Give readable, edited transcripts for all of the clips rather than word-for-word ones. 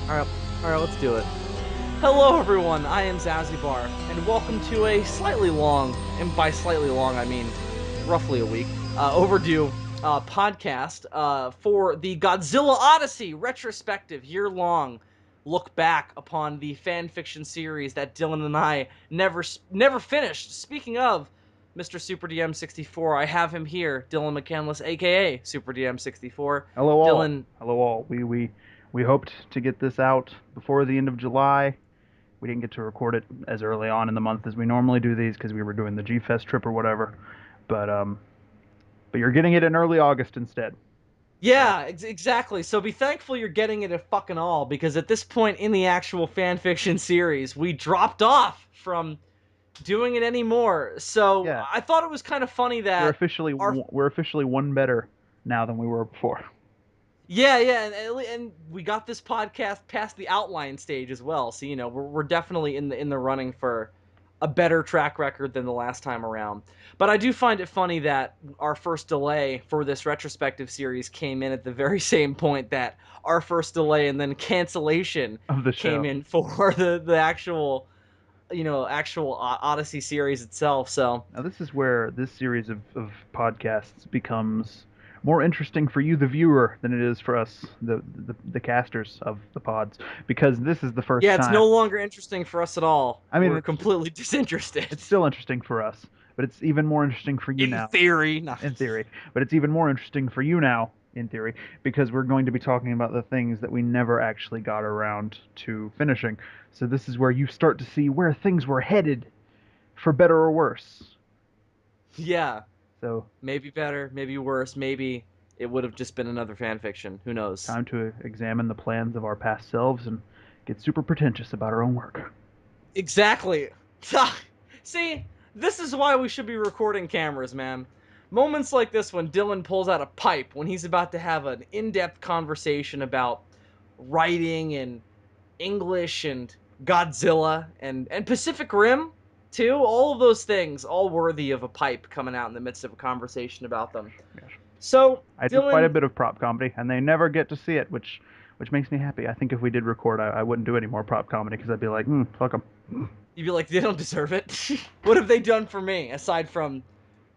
Alright, let's do it. Hello everyone, I am Zazubaar, and welcome to a slightly long, and by slightly long I mean roughly a week, overdue podcast for the Godzilla Odyssey retrospective, year-long look back upon the fanfiction series that Dillion and I never finished. Speaking of Mr. Super DM64, I have him here, Dylan McCandless, aka Super DM64. Hello all. Dylan, Hello all. We hoped to get this out before the end of July. We didn't get to record it as early on in the month as we normally do these because we were doing the G Fest trip or whatever. But you're getting it in early August instead. yeah, exactly. So be thankful you're getting it at fucking all, because at this point in the actual fanfiction series, we dropped off from doing it anymore. So Yeah, I thought it was kind of funny that our we're officially one better now than we were before. yeah, and we got this podcast past the outline stage as well. So we're definitely in the running for a better track record than the last time around. But I do find it funny that our first delay for this retrospective series came in at the very same point that our first delay and then cancellation Of the came show. in for the actual Odyssey series itself. So Now this is where this series of podcasts becomes more interesting for you, the viewer, than it is for us, the casters of the pods, because this is the first yeah, it's time. no longer interesting for us at all. I mean, We're completely disinterested. it's still interesting for us, but it's even more interesting for you In now, theory. No. in theory. But it's even more interesting for you now, in theory, because we're going to be talking about the things that we never actually got around to finishing. So this is where you start to see where things were headed, for better or worse. Yeah, So, maybe better, maybe worse, maybe it would have just been another fan fiction. Who knows? time to examine the plans of our past selves and get super pretentious about our own work. Exactly. See, this is why we should be recording cameras, man. Moments like this when Dylan pulls out a pipe when he's about to have an in-depth conversation about writing and English and Godzilla and Pacific Rim too. All of those things, all worthy of a pipe coming out in the midst of a conversation about them. Yes. So, I do quite a Dylan, bit of prop comedy, and they never get to see it, which makes me happy. I think if we did record, I wouldn't do any more prop comedy because I'd be like, fuck them. you'd be like, they don't deserve it. What have they done for me aside from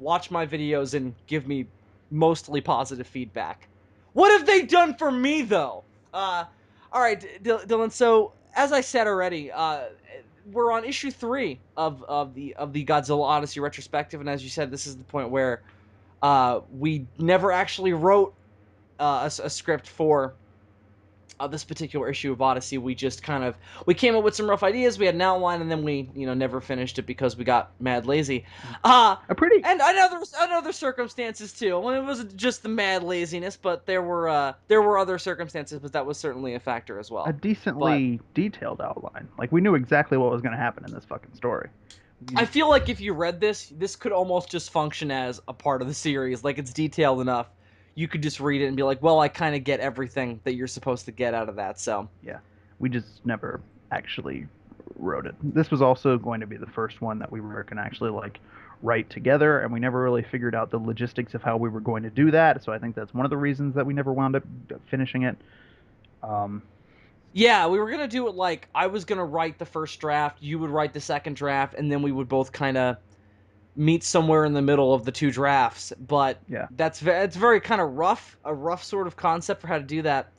watch my videos and give me mostly positive feedback? What have they done for me though? All right, Dylan. So as I said already, we're on issue 3 of the Godzilla Odyssey retrospective, and as you said, this is the point where we never actually wrote a script for this particular issue of Odyssey. We came up with some rough ideas. We had an outline, and then we never finished it because we got mad lazy. A pretty, And other circumstances too. Well, it wasn't just the mad laziness, but there were other circumstances, but that was certainly a factor as a well. But decently detailed outline. Like we knew exactly what was going to happen in this fucking story. I You- feel like if you read this could almost just function as a part of the series. Like, it's detailed enough. You could just read it and be like, well, I kind of get everything that you're supposed to get out of that. So yeah, we just never actually wrote it. This was also going to be the first one that we were going to actually like write together, and we never really figured out the logistics of how we were going to do that. So I think that's one of the reasons that we never wound up finishing it. Um, yeah, we were gonna do it like I was gonna write the first draft, you would write the second draft, and then we would both kind of meet somewhere in the middle of the two drafts. But yeah, it's very kind of rough, a rough sort of concept for how to do that.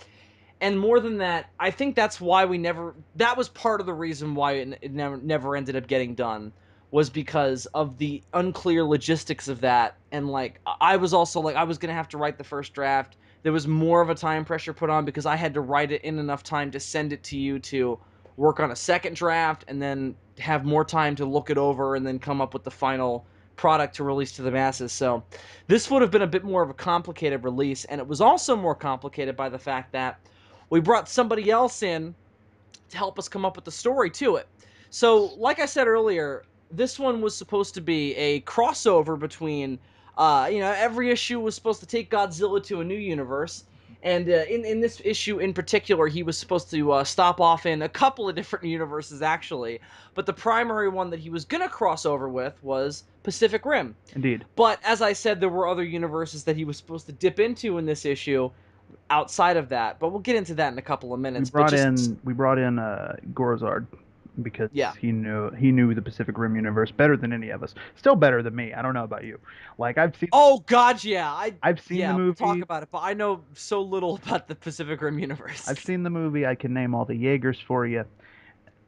And more than that, I think that's why we never. That was part of the reason why it never ended up getting done, was because of the unclear logistics of that. And like, I was also like, I was gonna have to write the first draft. There was more of a time pressure put on because I had to write it in enough time to send it to you to work on a second draft, and then have more time to look it over and then come up with the final product to release to the masses. So this would have been a bit more of a complicated release, and it was also more complicated by the fact that we brought somebody else in to help us come up with the story to it. So, like I said earlier, this one was supposed to be a crossover between, every issue was supposed to take Godzilla to a new universe. And in this issue in particular, he was supposed to stop off in a couple of different universes, actually. But the primary one that he was going to cross over with was Pacific Rim. indeed. But as I said, there were other universes that he was supposed to dip into in this issue, outside of that, but we'll get into that in a couple of We minutes. But brought just in we brought in Gorazard because yeah. he knew the Pacific Rim universe better than any of us. Still better than me. I don't know about you. Like Oh God, yeah. I've seen the We'll talk movie. about it, but I know so little about the Pacific Rim I've universe. seen the movie. I can name all the Jaegers for you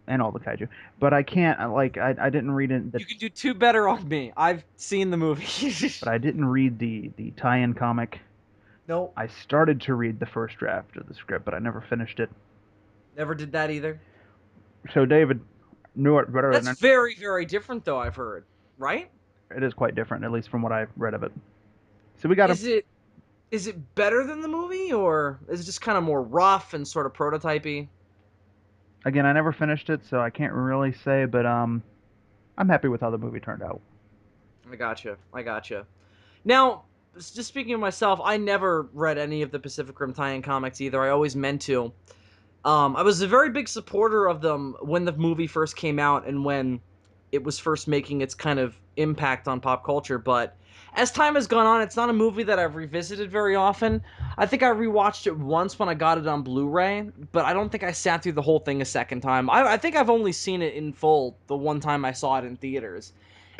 and all the kaiju, but I can't. I didn't read it. You can do two better on me. I've seen the movie. But I didn't read the tie-in comic. Nope. I started to read the first draft of the script, but I never finished it. Never did that either. So David knew it better That's than very, very different though, I've heard. Right? it is quite different, at least from what I read of it. So we got him. Is it is it better than the movie, or is it just kind of more rough and sort of prototypey? Again, I never finished it, so I can't really say, but I'm happy with how the movie turned out. I gotcha. I gotcha. Now, just speaking of myself, I never read any of the Pacific Rim tie-in comics either. I always meant to. I was a very big supporter of them when the movie first came out and when it was first making its kind of impact on pop culture. But as time has gone on, it's not a movie that I've revisited very often. I think I rewatched it once when I got it on Blu-ray, but I don't think I sat through the whole thing a second time. I think I've only seen it in full the one time I saw it in theaters.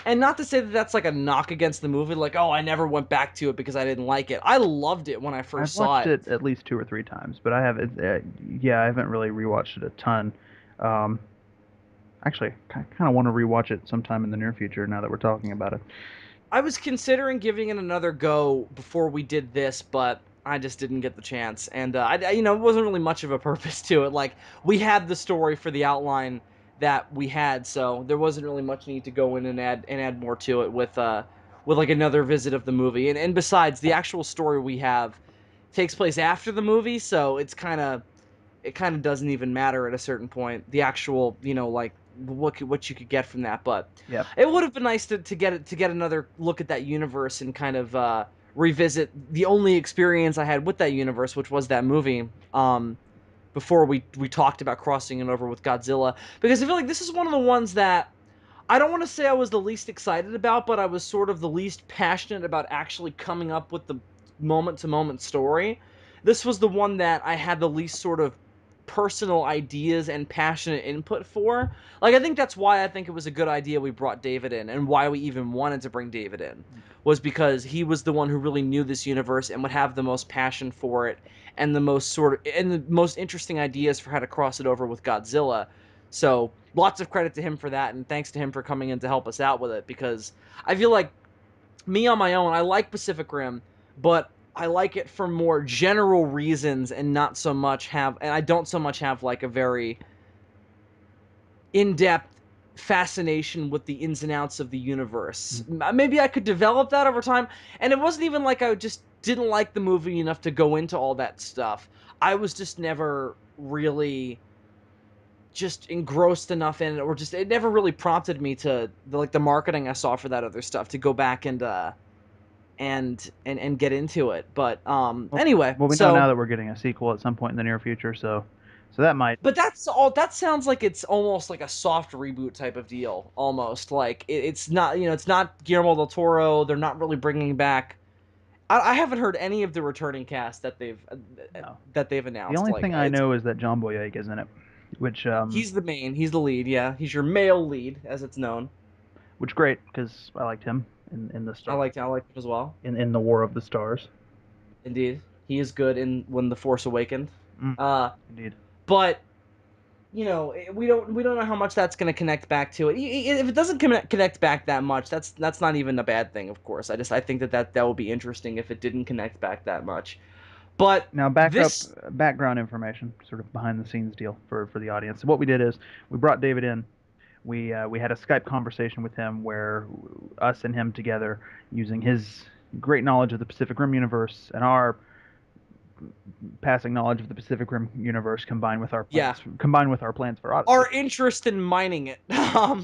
And not to say that that's like a knock against the movie, like, oh, I never went back to it because I didn't like it. I loved it when I I've first saw watched it. it at least 2 or 3 times, but I haven't. Yeah, I haven't really rewatched it a ton. Um, Actually, I kind of want to rewatch it sometime in the near future. Now that we're talking about it. I was considering giving it another go before we did this, but I just didn't get the chance. And it wasn't really much of a purpose to it. Like we had the story for the outline that we had, so there wasn't really much need to go in and add more to it with like another visit of the movie. And besides, the actual story we have takes place after the movie, so it kind of doesn't even matter at a certain point. The actual, like what you could get from that, but Yeah. it would have been nice to get another look at that universe and kind of revisit the only experience I had with that universe, which was that movie. Before we talked about crossing it over with Godzilla, because I feel like this is one of the ones that I don't want to say I was the least excited about, but I was sort of the least passionate about actually coming up with the moment to moment story. This was the one that I had the least sort of personal ideas and passionate input for. Like I think that's why I think it was a good idea we brought David in and why we even wanted to bring David in was because he was the one who really knew this universe and would have the most passion for it and the most interesting ideas for how to cross it over with Godzilla. So lots of credit to him for that, and thanks to him for coming in to help us out with it. Because I feel like me on my own, I like Pacific Rim, but I like it for more general reasons, and not so much have, and I don't so much have like a very in-depth fascination with the ins and outs of the universe. Maybe I could develop that over time, and it wasn't even like I just didn't like the movie enough to go into all that stuff. I was just never really just engrossed enough in it, or just it never really prompted me to the marketing I saw for that other stuff to go back and get into it. But Well, anyway, well, we know now so that we're getting a sequel at some point in the near future, so that might. but that's all. That sounds like it's almost like a soft reboot type of deal, almost like it's not. It's not Guillermo del Toro. They're not really bringing back. I haven't heard any of the returning cast No. that they've The announced. only Like thing I it's know is that John Boyega's in it, which he's the lead. Yeah, he's your male lead, as it's known. which great because I liked him in the star I liked him as well. in the War of the Stars. Indeed, he is good in when the Force Awakened. Mm, Uh, indeed. but we don't know how much that's going to connect back to it. If it doesn't connect back that much, that's not even a bad thing. Of course, I think that would be interesting if it didn't connect back that much. But Now, this, background information, sort of behind the scenes deal for the audience. So what we did is we brought David in. We had a Skype conversation with him where us and him together, using his great knowledge of the Pacific Rim universe and our passing knowledge of the Pacific Rim universe, yeah, combined with our plans for Odyssey. our interest in mining it.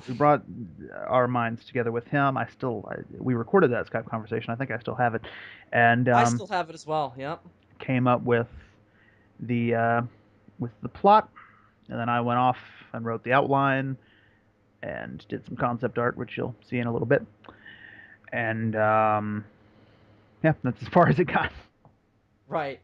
We brought our minds together with him. We recorded that Skype conversation. I think I still have it, and I still have it as well. Yep. came up the uh, with the plot, and then I went off and wrote the outline and did some concept art, which you'll see in a little bit. And yeah, that's as far as it got. Right.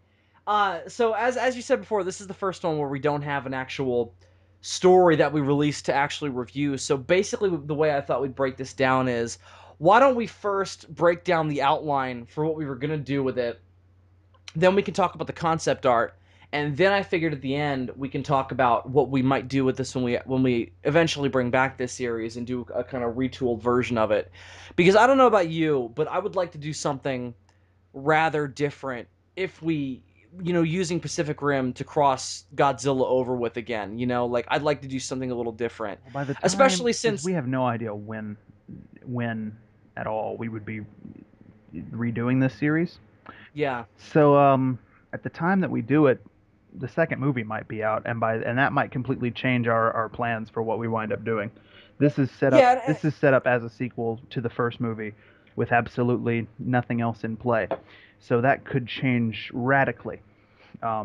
So as you said before, this is the first one where we don't have an actual story that we released to actually review. So basically, the way I thought we'd break this down is, why don't we first break down the outline for what we were gonna do with it, then we can talk about the concept art, and then I figured at the end we can talk about what we might do with this when we eventually bring back this series and do a kind of retooled version of it. Because I don't know about you, but I would like to do something rather different if we, using Pacific Rim to cross Godzilla over with again. Like, I'd like to do something a little different, Well, by the time, especially because since, we have no idea when at all we would be redoing this series. yeah, So, at the time that we do it, the second movie might be out, and that might completely change our plans for what we wind up doing. This is set up. yeah. This is set up as a sequel to the first movie, with absolutely nothing else in play. So that could change radically.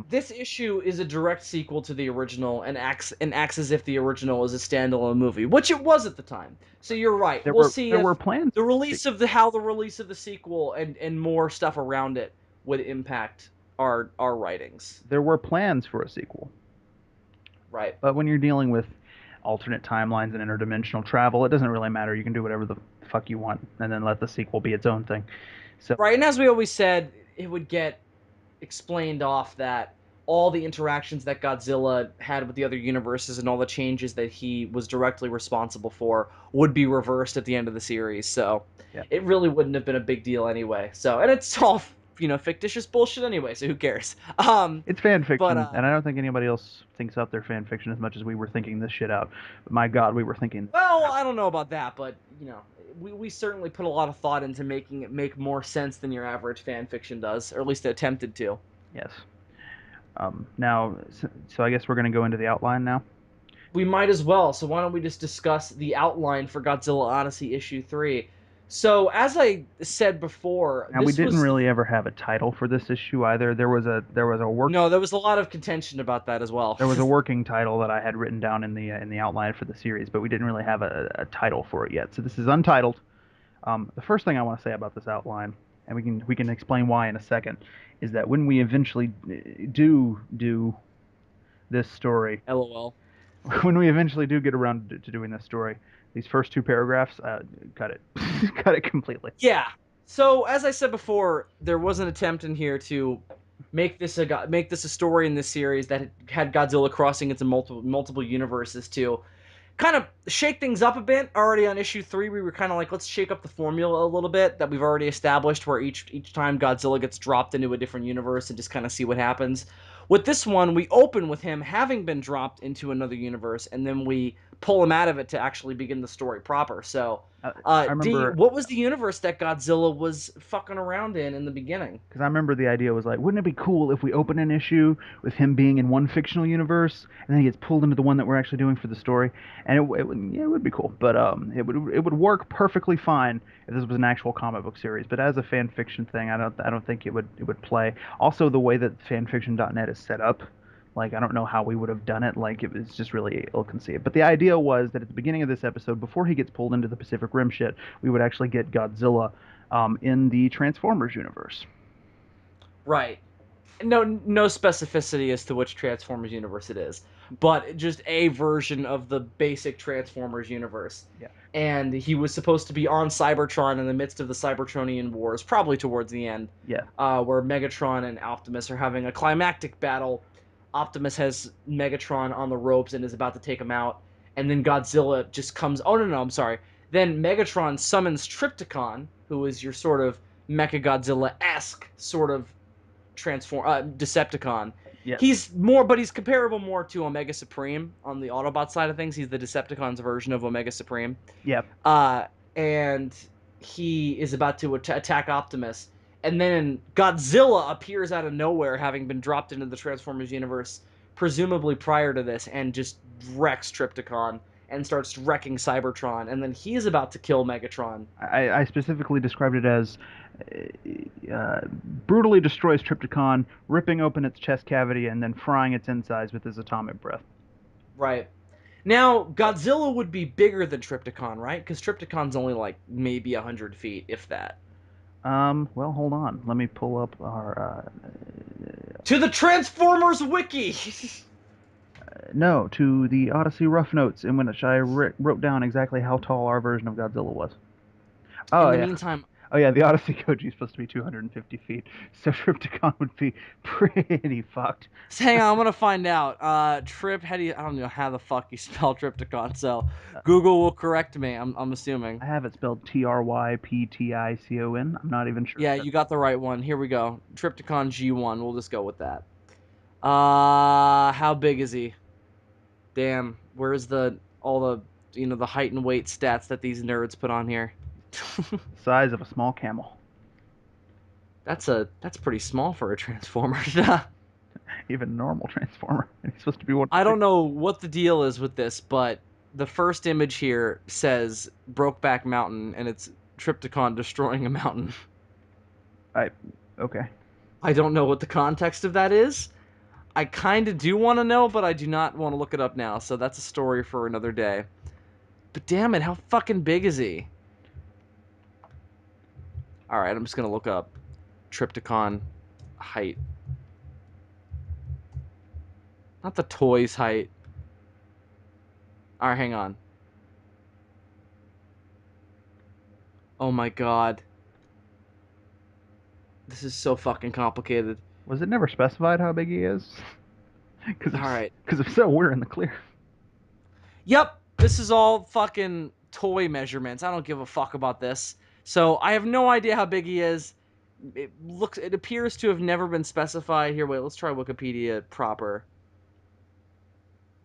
This issue is a direct sequel to the original and acts as if the original is a standalone movie, which it was at the time. So you're right. There We'll were see there if were plans the for a release sequel. of the sequel and more stuff around it would impact our writings. There were plans for a sequel, Right. but when you're dealing with alternate timelines and interdimensional travel, it doesn't really matter. You can do whatever the fuck you want, and then let the sequel be its own thing. So Right. And as we always said, it would get explained off that all the interactions that Godzilla had with the other universes and all the changes that he was directly responsible for would be reversed at the end of the series. So yeah, it really wouldn't have been a big deal anyway. So, and it's all, fictitious bullshit anyway, so who cares? it's fan But fiction, and I don't think anybody else thinks out their fan fiction as much as we were thinking this shit out. But my God, we were thinking this shit well, out. I don't know about that, but we certainly put a lot of thought into making it make more sense than your average fan fiction does, or at least attempted to. Yes. Now, so I guess we're going to go into the outline now. We might as well. So why don't we just discuss the outline for Godzilla Odyssey issue 3? So as I said before, Now, we this didn't was really ever have a title for this issue either. no, there was a lot of contention about that as well. There was a working title that I had written down in the outline for the series, but we didn't really have a title for it yet. So this is untitled. The first thing I want to say about this outline, and we can explain why in a second, is that when we eventually do this story, LOL. when we eventually do get around to doing this story, these first two paragraphs, cut it, cut it completely. Yeah. So as I said before, there was an attempt in here to make this a story in this series that had Godzilla crossing into multiple universes to kind of shake things up a bit. Already on issue 3, we were kind of like, let's shake up the formula a little bit that we've already established, where each time Godzilla gets dropped into a different universe and just kind of see what happens. With this one, we open with him having been dropped into another universe, and then we pull him out of it to actually begin the story proper. So, I D, remember what was the universe that Godzilla was fucking around in the beginning? because I remember the idea was like, wouldn't it be cool if we open an issue with him being in one fictional universe and then he gets pulled into the one that we're actually doing for the story, and yeah, it would be cool, but it would work perfectly fine if this was an actual comic book series. But as a fan fiction thing, I don't think it would play. Also, the way that fanfiction.net is set up. Like, I don't know how we would have done it. Like, it's just really ill-conceived. But the idea was that at the beginning of this episode, before he gets pulled into the Pacific Rim shit, we would actually get Godzilla in the Transformers universe. Right. No specificity as to which Transformers universe it is, but just a version of the basic Transformers universe. Yeah. And he was supposed to be on Cybertron in the midst of the Cybertronian Wars, probably towards the end, Yeah. where Megatron and Optimus are having a climactic battle. Optimus has Megatron on the ropes and is about to take him out, and then Godzilla just comes. Oh no, I'm sorry. Then Megatron summons Trypticon, who is your sort of Mecha Godzilla esque sort of Decepticon. Yes. But he's comparable more to Omega Supreme on the Autobot side of things. He's the Decepticon's version of Omega Supreme. Yeah. Uh, and he is about to attack Optimus, and then Godzilla appears out of nowhere, having been dropped into the Transformers universe, presumably prior to this, and just wrecks Trypticon and starts wrecking Cybertron, and then he's about to kill Megatron. I specifically described it as brutally destroys Trypticon, ripping open its chest cavity and then frying its insides with his atomic breath. Right. Now, Godzilla would be bigger than Trypticon, right? Because Trypticon's only like maybe 100 feet, if that. Well, hold on. Let me pull up our. To the Transformers wiki. No, to the Odyssey rough notes in which I wrote down exactly how tall our version of Godzilla was. Oh In the yeah. meantime, Oh yeah, the Odyssey Koji is supposed to be 250 feet, so Tripticon would be pretty fucked. hang on, I'm gonna find out. Trip, how do you? I don't know how the fuck you spell Tripticon, so Uh, Google will correct me. I'm assuming. I have it spelled Trypticon. I'm not even sure if Yeah, that's you got the right one. Here we go. Tripticon G1. We'll just go with that. How big is he? Damn, where's the all the the height and weight stats that these nerds put on here? the size of a small camel, That's pretty small for a transformer. even a normal transformer. And he's supposed to be 1 I to don't 6. know what the deal is with this, but the first image here says Brokeback Mountain, and it's Tripticon destroying a mountain. I okay. I don't know what the context of that is. I kind of do want to know, but I do not want to look it up now, so that's a story for another day. But damn it, how fucking big is he? Alright, I'm just gonna look up Tripticon height. Not the toy's height. Alright, hang on. Oh my god. This is so fucking complicated. Was it never specified how big he is? Alright. Because if so, we're in the clear. Yep, this is all fucking toy measurements. I don't give a fuck about this. So I have no idea how big he is. It appears to have never been specified. Here, wait, let's try Wikipedia proper.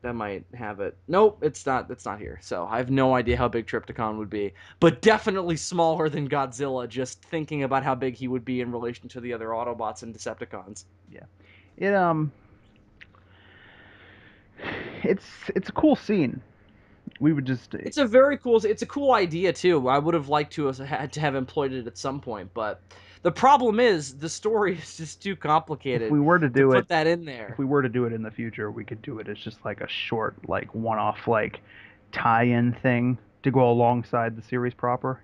That might have it. Nope, it's not here. So I have no idea how big Tripticon would be, but definitely smaller than Godzilla. Just thinking about how big he would be in relation to the other Autobots and Decepticons. Yeah. It it's a cool scene. We would just It's a cool idea too. I would have liked to have had to have employed it at some point, but the problem is the story is just too if complicated we were to to do it put that in if there. we were to do it in the future, we could do it as just like a short, like one-off, like tie-in thing to go alongside the series proper.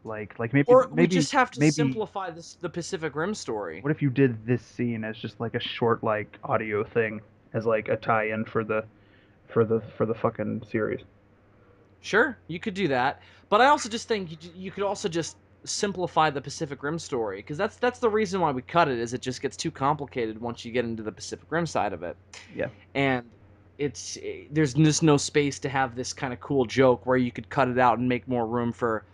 Like maybe Or we maybe just have to maybe simplify the Pacific Rim story. what if you did this scene as just like a short like audio thing as like a tie-in for the fucking series? Sure, you could do that, but I also just think you could also just simplify the Pacific Rim story because that's the reason why we cut it is it just gets too complicated once you get into the Pacific Rim side of it, Yeah, and there's just no space to have this kind of cool joke where you could cut it out and make more room for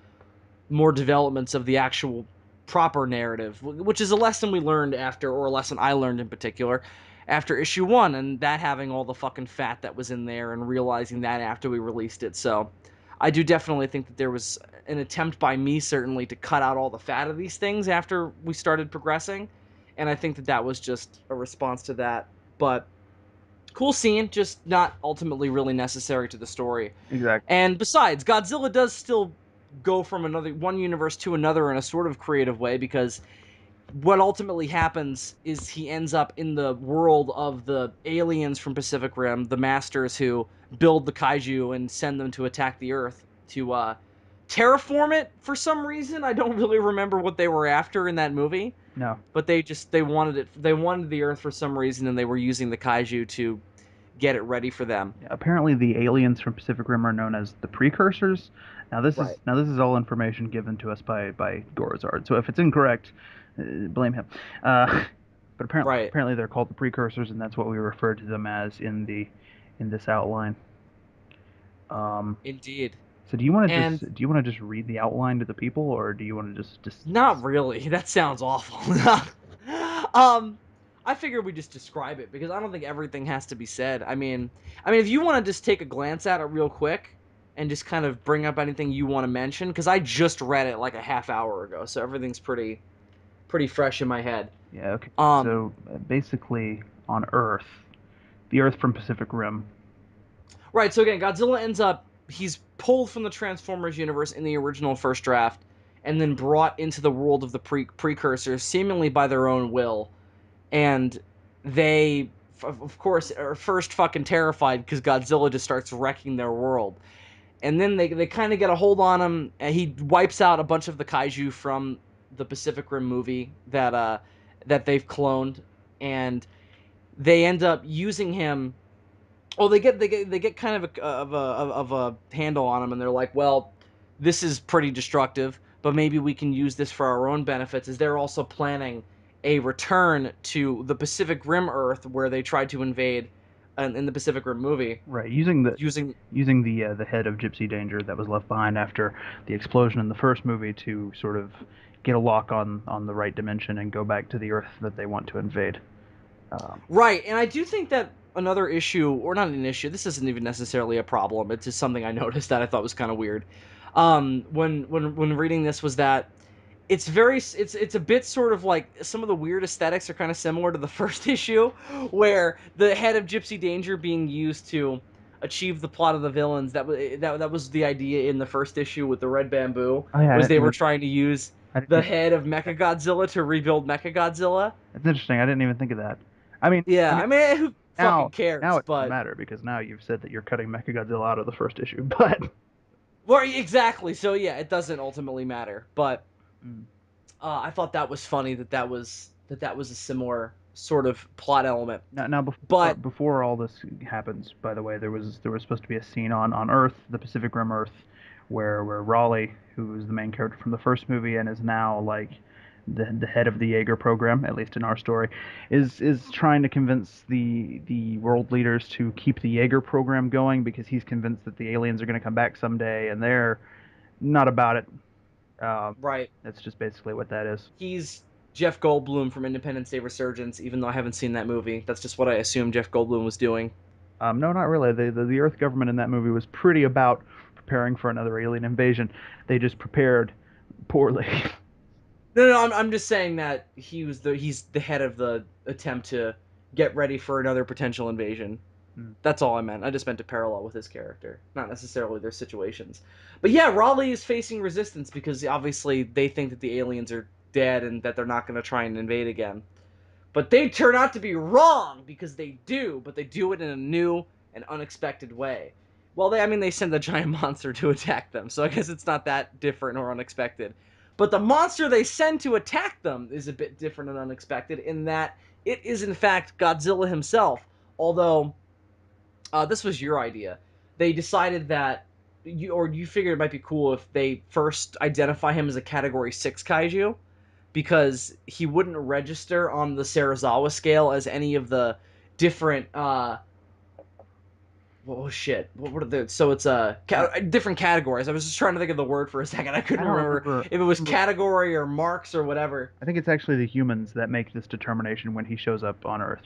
more developments of the actual proper narrative, which is a lesson we learned after, or a lesson I learned in particular, after issue one, and that having all the fucking fat that was in there and realizing that after we released it. So I do definitely think that there was an attempt by me, certainly, to cut out all the fat of these things after we started progressing. And I think that that was just a response to that. But cool scene, just not ultimately really necessary to the story. exactly. And besides, Godzilla does still go from another one universe to another in a sort of creative way because what ultimately happens is he ends up in the world of the aliens from Pacific Rim, the masters who build the kaiju and send them to attack the Earth to terraform it for some reason. I don't really remember what they were after in that movie, No, but they wanted it. They wanted the Earth for some reason, and they were using the kaiju to get it ready for them. yeah, apparently the aliens from Pacific Rim are known as the precursors. Right. Now this is all information given to us by Gorazard. So if it's incorrect, blame him. But Right. apparently they're called the precursors, and that's what we refer to them as in this outline. Um, Indeed. so And do you want to just read the outline to the people, or do you want to just not really. That sounds awful. um, I figure we just describe it because I don't think everything has to be said. I mean, if you want to just take a glance at it real quick and just kind of bring up anything you want to mention, because I just read it like a half hour ago, so everything's pretty fresh in my head. yeah, okay. Um, So basically on Earth, the Earth from Pacific Rim. right. So again, Godzilla ends up he's pulled from the Transformers universe in the original first draft, and then brought into the world of the precursors, seemingly by their own will, and they of course are first fucking terrified because Godzilla just starts wrecking their world, and then they kind of get a hold on him, and he wipes out a bunch of the kaiju from the Pacific Rim movie that they've cloned, and they end up using him. Oh, they get kind of a handle on him, and they're like, well, this is pretty destructive, but maybe we can use this for our own benefits. As they're also planning a return to the Pacific Rim Earth where they tried to invade in the Pacific Rim movie Right, using using the head of Gypsy Danger that was left behind after the explosion in the first movie to sort of get a lock on the right dimension and go back to the Earth that they want to invade. Um, right. And I do think that another issue, or not an issue, this isn't even necessarily a problem. It's just something I noticed that I thought was kind of weird. When reading this was that it's a bit sort of like some of the weird aesthetics are kind of similar to the first issue, where the head of Gypsy Danger being used to achieve the plot of the villains. That was the idea in the first issue with the red bamboo, oh yeah, was they were trying to use I didn't the even head of think of that. Mechagodzilla to rebuild Mechagodzilla. It's interesting. I didn't even think of that. I mean, Yeah, I mean I mean, who now fucking now cares? it doesn't But matter because now you've said that you're cutting Mechagodzilla out of the first issue. But well, exactly. So yeah, it doesn't ultimately matter. But mm, I thought that was funny that was a similar sort of plot element. now But before all this happens, by the way, there was supposed to be a scene on Earth, the Pacific Rim Earth, where Raleigh, who was the main character from the first movie and is now like the head of the Jaeger program, at least in our story, is trying to convince the world leaders to keep the Jaeger program going because he's convinced that the aliens are going to come back someday, and they're not about it. Um, right, that's just basically what that is. he's Jeff Goldblum from Independence Day Resurgence. Even though I haven't seen that movie, that's just what I assumed Jeff Goldblum was doing. No, not really. The Earth government in that movie was pretty about preparing for another alien invasion. They just prepared poorly. No, no, I'm just saying that he's the head of the attempt to get ready for another potential invasion. That's all I meant. I just meant to parallel with his character, not necessarily their situations. But yeah, Raleigh is facing resistance because obviously they think that the aliens are dead and that they're not going to try and invade again. But they turn out to be wrong because they do, but they do it in a new and unexpected way. Well, I mean, they send a giant monster to attack them, so I guess it's not that different or unexpected. But the monster they send to attack them is a bit different and unexpected in that it is, in fact, Godzilla himself. Although, this was your idea. They decided that you figured it might be cool if they first identify him as a Category 6 kaiju, because he wouldn't register on the Sarazawa scale as any of the different oh shit, what are the, so it's Uh, different categories. I was just trying to think of the word for a second. I I couldn't don't remember remember. if it was category or marks or whatever. I think it's actually the humans that make this determination when he shows up on Earth.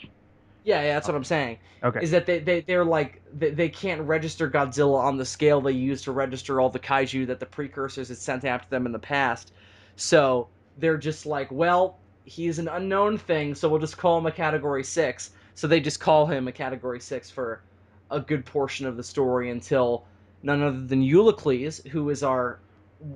Yeah, yeah, that's Um, what I'm saying. okay. Is that they're like they can't register Godzilla on the scale they use to register all the kaiju that the precursors had sent after them in the past. So they're just like, well, he's an unknown thing, so we'll just call him a Category 6. So they just call him a Category 6 for a good portion of the story until none other than Eulicles, who is our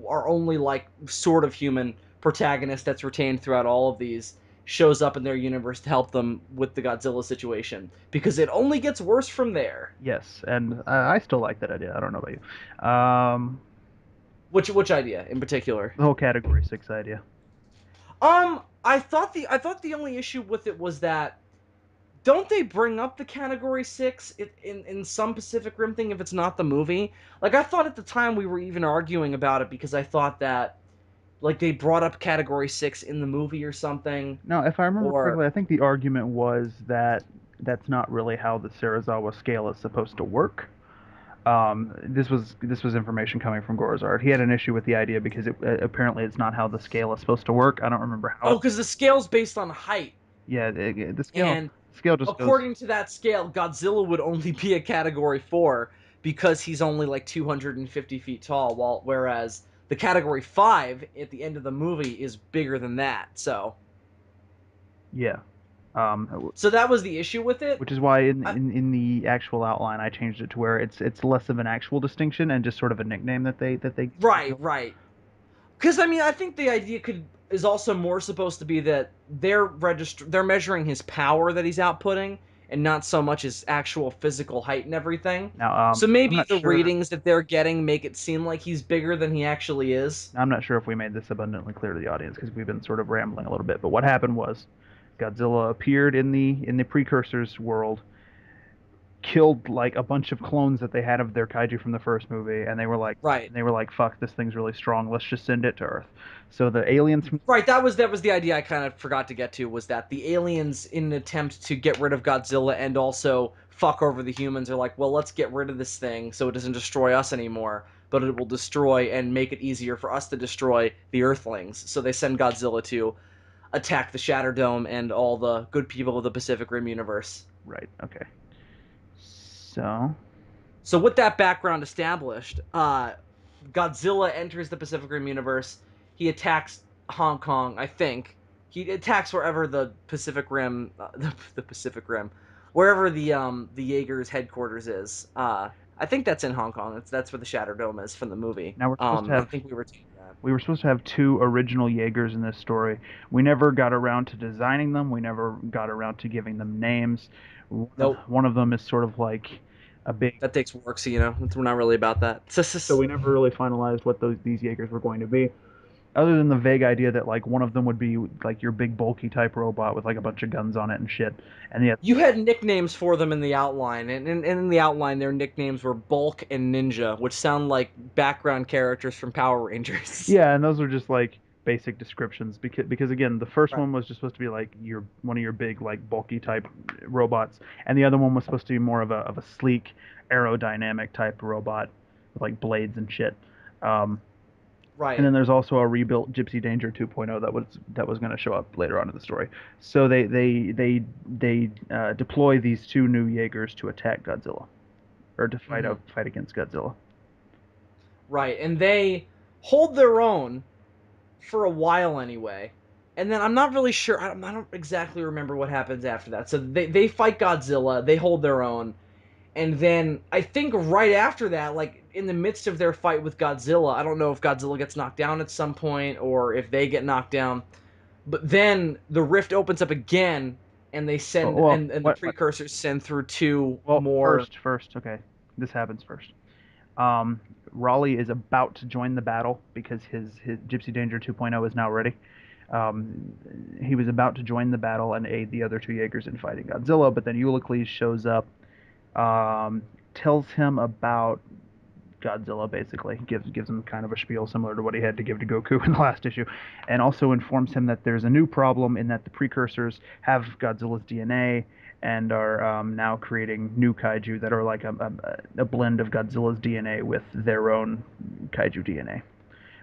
only like sort of human protagonist that's retained throughout all of these, shows up in their universe to help them with the Godzilla situation, because it only gets worse from there. Yes, and I still like that idea. I don't know about you. Which idea in particular? The whole Category 6 idea. I thought the only issue with it was that, don't they bring up the Category 6 in some Pacific Rim thing if it's not the movie? Like, I thought at the time we were even arguing about it because I thought that like they brought up Category 6 in the movie or something, Now, if I remember or correctly, I think the argument was that that's not really how the Sarazawa scale is supposed to work. This was information coming from Gorzard. He had an issue with the idea because apparently it's not how the scale is supposed to work. I don't remember how oh, it. because the scale's based on height. Yeah, the scale just goes. According to that scale, Godzilla would only be a Category 4 because he's only like 250 feet tall, whereas the Category 5 at the end of the movie is bigger than that. Yeah. Um, So that was the issue with it. which is why in, I, in in the actual outline I changed it to where it's less of an actual distinction and just sort of a nickname that they right, go with. right. Because I mean, I think the idea could is also more supposed to be that they're measuring his power that he's outputting, and not so much his actual physical height and everything. Now, So I'm maybe not the sure. readings that they're getting make it seem like he's bigger than he actually is. I'm not sure if we made this abundantly clear to the audience because we've been sort of rambling a little bit. But what happened was Godzilla appeared in the precursors world, killed like a bunch of clones that they had of their kaiju from the first movie, and Right. they were like, fuck, this thing's really strong. Let's just send it to Earth. So the aliens from Right, that was the idea I kind of forgot to get to, was that the aliens, in an attempt to get rid of Godzilla and also fuck over the humans, are like, well, let's get rid of this thing so it doesn't destroy us anymore, but it will destroy and make it easier for us to destroy the Earthlings. So they send Godzilla to attack the Shatter Dome and all the good people of the Pacific Rim universe. right, okay. So So with that background established, Godzilla enters the Pacific Rim universe. He attacks Hong Kong, I think. He attacks wherever the Pacific Rim, the Pacific Rim, wherever the Jaeger's headquarters is. I think that's in Hong Kong. That's where the Shatter Dome is from the movie. now I think we were told that. we were supposed to have two original Jaegers in this story. We never got around to designing them. We never got around to giving them names. Nope, One of them is sort of like a big. that takes work, so we're not really about that. So we never really finalized what these Jaegers were going to be, other than the vague idea that like one of them would be like your big bulky type robot with like a bunch of guns on it and shit, and the You had nicknames for them in the outline, and in the outline, their nicknames were Bulk and Ninja, which sound like background characters from Power Rangers. yeah, and those are just like basic descriptions because again, the first Right. one was just supposed to be like your one of your big like bulky type robots, and the other one was supposed to be more of a sleek aerodynamic type robot with like blades and shit. Um, and Right. then there's also a rebuilt Gypsy Danger 2.0 that was going to show up later on in the story. So they deploy these two new Jaegers to attack Godzilla or to Hmm. fight against Godzilla. Right. And they hold their own for a while anyway. And then I'm not really sure. I don't exactly remember what happens after that. So they fight Godzilla. They hold their own. And then I think right after that, like in the midst of their fight with Godzilla, I don't know if Godzilla gets knocked down at some point or if they get knocked down. But then the rift opens up again, and they send Well, and the precursors send through two well, more. okay, this happens first. Um, Raleigh is about to join the battle because his Gypsy Danger 2.0 is now ready. Um, he was about to join the battle and aid the other two Jaegers in fighting Godzilla, but then Eulicles shows up, um, tells him about Godzilla, basically gives him kind of a spiel similar to what he had to give to Goku in the last issue, and also informs him that there's a new problem in that the precursors have Godzilla's DNA and are now creating new kaiju that are like a blend of Godzilla's DNA with their own kaiju DNA,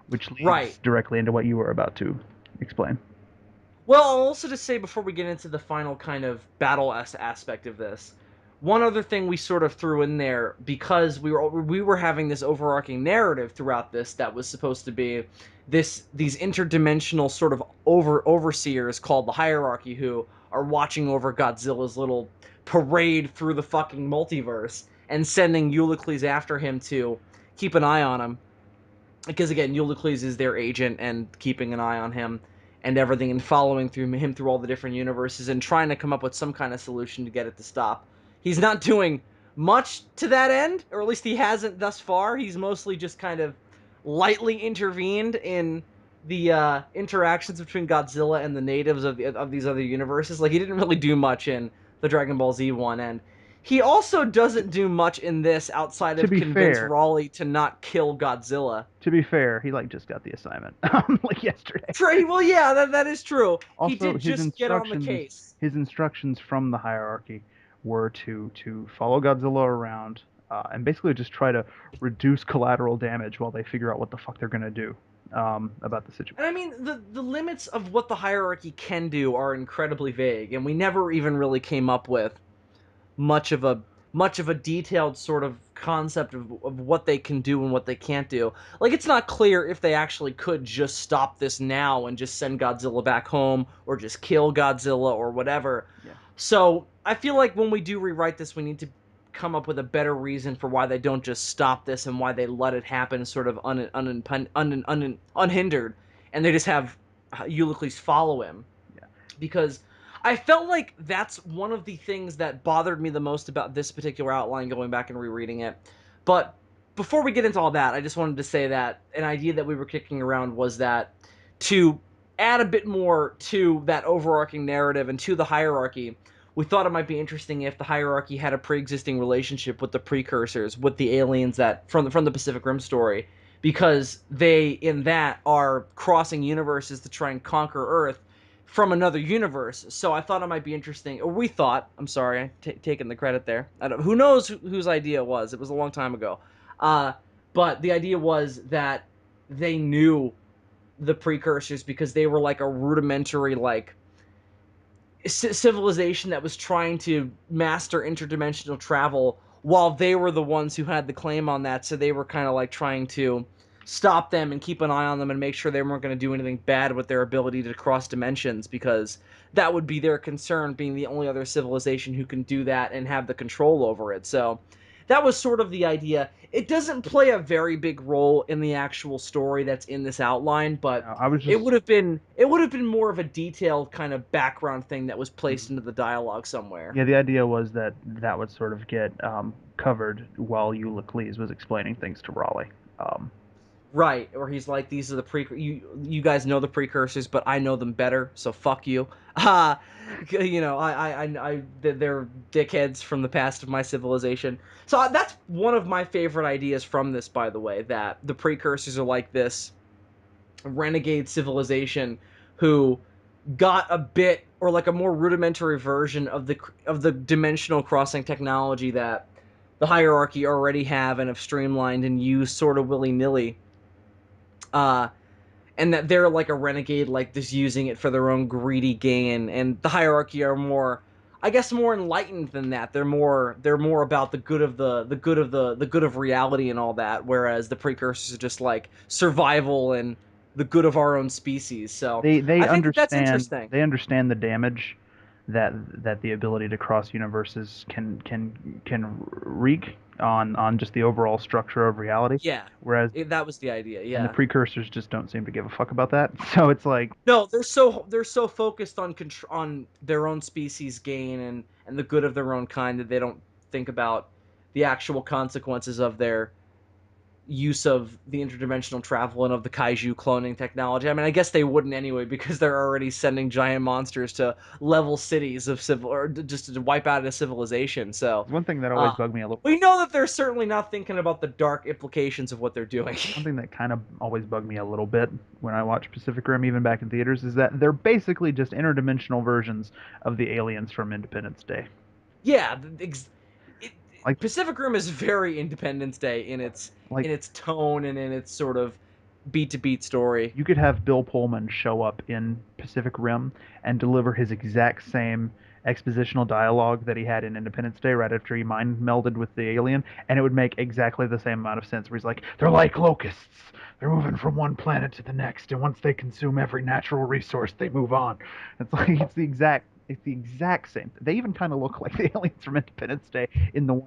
which Right. leads directly into what you were about to explain. Well, I'll also just say before we get into the final kind of battle aspect of this, one other thing we sort of threw in there, because we were having this overarching narrative throughout this that was supposed to be these interdimensional sort of overseers called the Hierarchy, who are watching over Godzilla's little parade through the fucking multiverse and sending Eulicles after him to keep an eye on him, because again, Eulicles is their agent and keeping an eye on him and everything, and following through him through all the different universes and trying to come up with some kind of solution to get it to stop. He's not doing much to that end, or at least he hasn't thus far. He's mostly just kind of lightly intervened in the interactions between Godzilla and the natives of these other universes. Like, he didn't really do much in the Dragon Ball Z one, and he also doesn't do much in this outside To of be convince fair, Raleigh to not kill Godzilla. he like just got the assignment like yesterday. Trey, well, yeah, that is true. He Also, did just get on the case. his instructions from the hierarchy were to follow Godzilla around and basically just try to reduce collateral damage while they figure out what the fuck they're gonna do about the situation. And I mean, the limits of what the hierarchy can do are incredibly vague, and we never even really came up with much of a much of a detailed sort of concept of what they can do and what they can't do. Like, it's not clear if they actually could just stop this now and just send Godzilla back home or just kill Godzilla or whatever. Yeah. So I feel like when we do rewrite this, we need to come up with a better reason for why they don't just stop this and why they let it happen sort of unhindered, and they just have Eulicles follow him, Yeah. because I felt like that's one of the things that bothered me the most about this particular outline going back and rereading it. But before we get into all that, I just wanted to say that an idea that we were kicking around was that to add a bit more to that overarching narrative and to the hierarchy, we thought it might be interesting if the hierarchy had a pre-existing relationship with the precursors, with the aliens that from the Pacific Rim story, because they in that are crossing universes to try and conquer Earth from another universe. So I thought it might be interesting. Or we thought. I'm sorry, taking the credit there. Who knows whose idea it was? It was a long time ago. Uh, but the idea was that they knew the precursors because they were like a rudimentary like civilization that was trying to master interdimensional travel while they were the ones who had the claim on that, so they were kind of like trying to stop them and keep an eye on them and make sure they weren't going to do anything bad with their ability to cross dimensions, because that would be their concern, being the only other civilization who can do that and have the control over it. So that was sort of the idea. It doesn't play a very big role in the actual story that's in this outline, but I was it just would have been more of a detailed kind of background thing that was placed into the dialogue somewhere. yeah. The idea was that that would sort of get covered while Euclides was explaining things to Raleigh. Um, Right, or he's like, these are the you guys know the precursors, but I know them better, so fuck you. Uh, they're dickheads from the past of my civilization. So that's one of my favorite ideas from this, by the way, that the precursors are like this renegade civilization who got a bit or like a more rudimentary version of the dimensional crossing technology that the hierarchy already have and have streamlined and used sort of willy-nilly, uh and that they're like a renegade like this using it for their own greedy gain, and the hierarchy are more, I guess, more enlightened than that. They're more about the good of the good of reality and all that, whereas the precursors are just like survival and the good of our own species. So they I think that that's understand interesting. the damage that the ability to cross universes can wreak on just the overall structure of reality, Yeah, whereas that was the idea. and the Yeah. precursors just don't seem to give a fuck about that. So it's like, No, they're so focused on on their own species gain and the good of their own kind that they don't think about the actual consequences of their use of the interdimensional travel and of the kaiju cloning technology. I mean, I guess they wouldn't anyway, because they're already sending giant monsters to level cities of civil, or just to wipe out a civilization. So one thing that always uh, bugged me a little. we know that they're certainly not thinking about the dark implications of what they're doing. One thing that kind of always bugged me a little bit when I watched Pacific Rim, even back in theaters, is that they're basically just interdimensional versions of the aliens from Independence Day. Yeah, it, Like, Pacific Rim is very Independence Day in like its tone and in its sort of beat to beat story. you could have Bill Pullman show up in Pacific Rim and deliver his exact same expositional dialogue that he had in Independence Day right after he mind melded with the alien, and it would make exactly the same amount of sense. Where he's like, they're like locusts. They're moving from one planet to the next, and once they consume every natural resource, they move on. It's like it's the exact same. They even kind of look like the aliens from Independence Day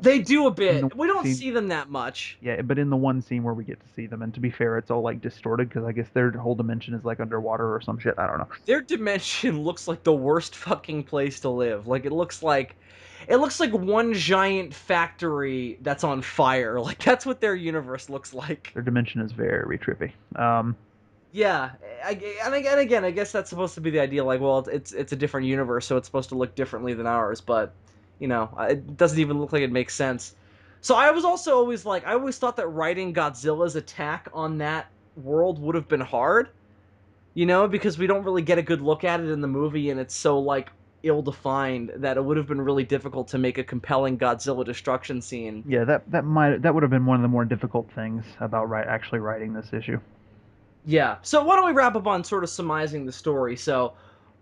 They do a in the bit. We one don't scene. see them that much. Yeah, but in the one scene where we get to see them, and to be fair, it's all like distorted because I guess their whole dimension is like underwater or some shit. I don't know. Their dimension looks like the worst fucking place to live. Like it looks like one giant factory that's on fire. Like that's what their universe looks like. Their dimension is very trippy. Yeah, and again, I guess that's supposed to be the idea. Like, well, it's a different universe, so it's supposed to look differently than ours. But it doesn't even look like it makes sense. So I was also always like, I always thought that writing Godzilla's attack on that world would have been hard. Because we don't really get a good look at it in the movie, and it's so like ill-defined that it would have been really difficult to make a compelling Godzilla destruction scene. Yeah, that would have been one of the more difficult things about actually writing this issue. Yeah. So why don't we wrap up on sort of surmising the story? So,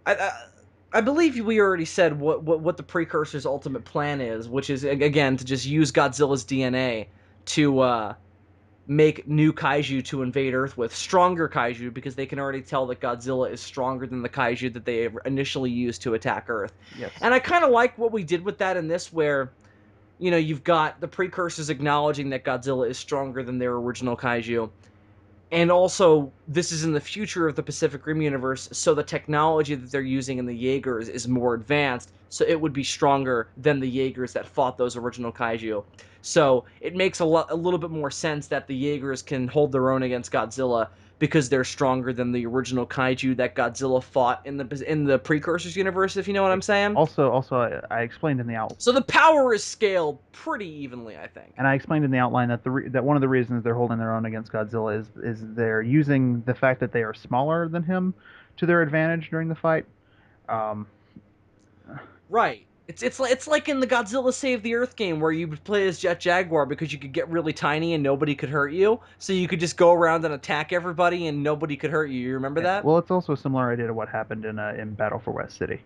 I believe we already said what the precursor's ultimate plan is, which is again to just use Godzilla's DNA to make new kaiju to invade Earth with, stronger kaiju, because they can already tell that Godzilla is stronger than the kaiju that they initially used to attack Earth. Yes. And I kind of like what we did with that in this, where you've got the precursors acknowledging that Godzilla is stronger than their original kaiju, and also this is in the future of the Pacific Rim universe, so the technology that they're using in the Jaegers is more advanced, so it would be stronger than the Jaegers that fought those original kaiju. So it makes a little bit more sense that the Jaegers can hold their own against Godzilla, because they're stronger than the original kaiju that Godzilla fought in the Precursors universe, if you know what I'm saying. Also, I explained in the So the power is scaled pretty evenly, I think. and I explained in the outline that that one of the reasons they're holding their own against Godzilla is they're using the fact that they are smaller than him to their advantage during the fight. Um, Right. It's like in the Godzilla Save the Earth game where you play as Jet Jaguar because you could get really tiny and nobody could hurt you, so you could just go around and attack everybody and nobody could hurt you. You remember yeah, that? well, it's also a similar idea to what happened in Battle for West City,